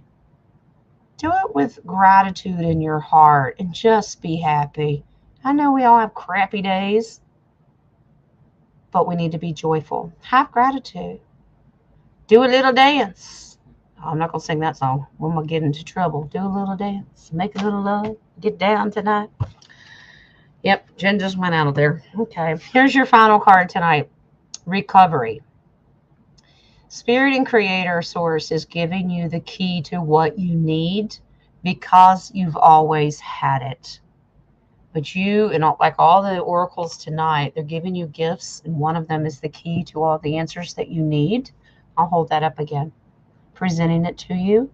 S1: Do it with gratitude in your heart and just be happy. I know we all have crappy days, but we need to be joyful. Have gratitude. Do a little dance. Oh, I'm not going to sing that song. We're going to get into trouble. Do a little dance. Make a little love. Get down tonight. Yep, Jen just went out of there. Okay, here's your final card tonight. Recovery. Spirit and Creator Source is giving you the key to what you need because you've always had it. But you, and like all the oracles tonight, they're giving you gifts, and one of them is the key to all the answers that you need. I'll hold that up again. Presenting it to you.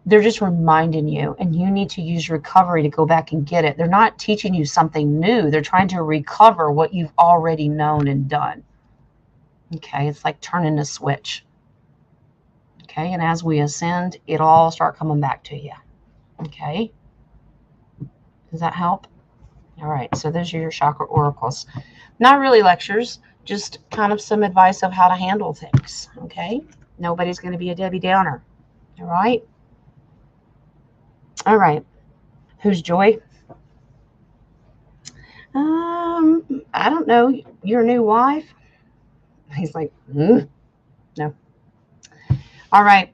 S1: They're just reminding you, and you need to use recovery to go back and get it. They're not teaching you something new. They're trying to recover what you've already known and done. Okay, it's like turning a switch. Okay, and as we ascend, it'll all start coming back to you. Okay, does that help? All right, so those are your chakra oracles. Not really lectures, just kind of some advice of how to handle things. Okay, nobody's going to be a Debbie Downer. All right. All right. Who's Joy? I don't know. Your new wife? He's like, no. All right.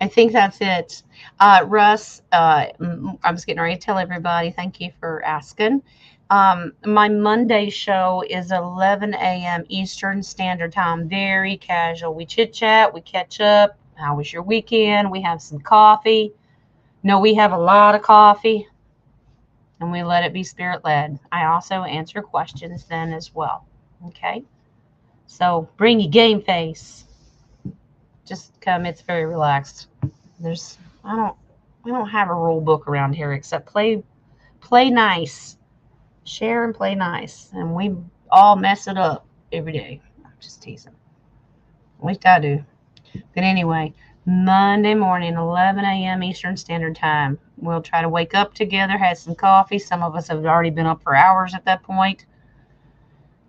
S1: I think that's it. Russ, I was getting ready to tell everybody, thank you for asking. My Monday show is 11 a.m. Eastern Standard Time. Very casual. We chit chat, we catch up. How was your weekend? We have some coffee. No, we have a lot of coffee, and we let it be spirit led. I also answer questions then as well. Okay, so bring your game face. Just come. It's very relaxed. I don't have a rule book around here except play nice, share and play nice, and we all mess it up every day. I'm just teasing. At least I do. But anyway, Monday morning, 11 a.m. Eastern Standard Time. We'll try to wake up together, have some coffee. Some of us have already been up for hours at that point.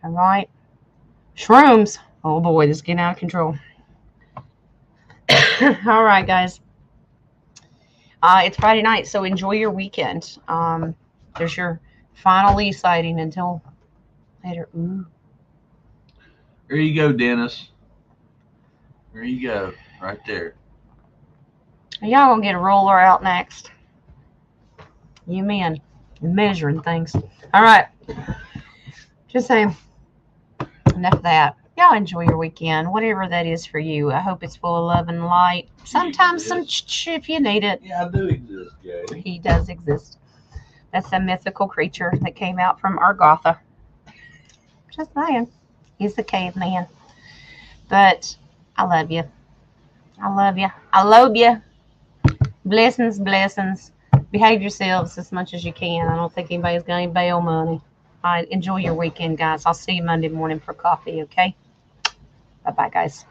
S1: All right. Shrooms. Oh boy, this is getting out of control. All right, guys. It's Friday night, so enjoy your weekend. There's your final Lee sighting until later. Ooh.
S2: There you go, Dennis. There you go. Right there.
S1: Y'all gonna get a ruler out next. You men. Measuring things. All right. Just saying. Enough of that. Y'all enjoy your weekend, whatever that is for you. I hope it's full of love and light. Sometimes some if you need it.
S2: Yeah, I do exist, Gay.
S1: He does exist. That's a mythical creature that came out from Argotha. Just saying. He's the caveman. But I love you. I love you. I love you. Blessings, blessings. Behave yourselves as much as you can. I don't think anybody's got any bail money. All right, enjoy your weekend, guys. I'll see you Monday morning for coffee, okay? Bye-bye, guys.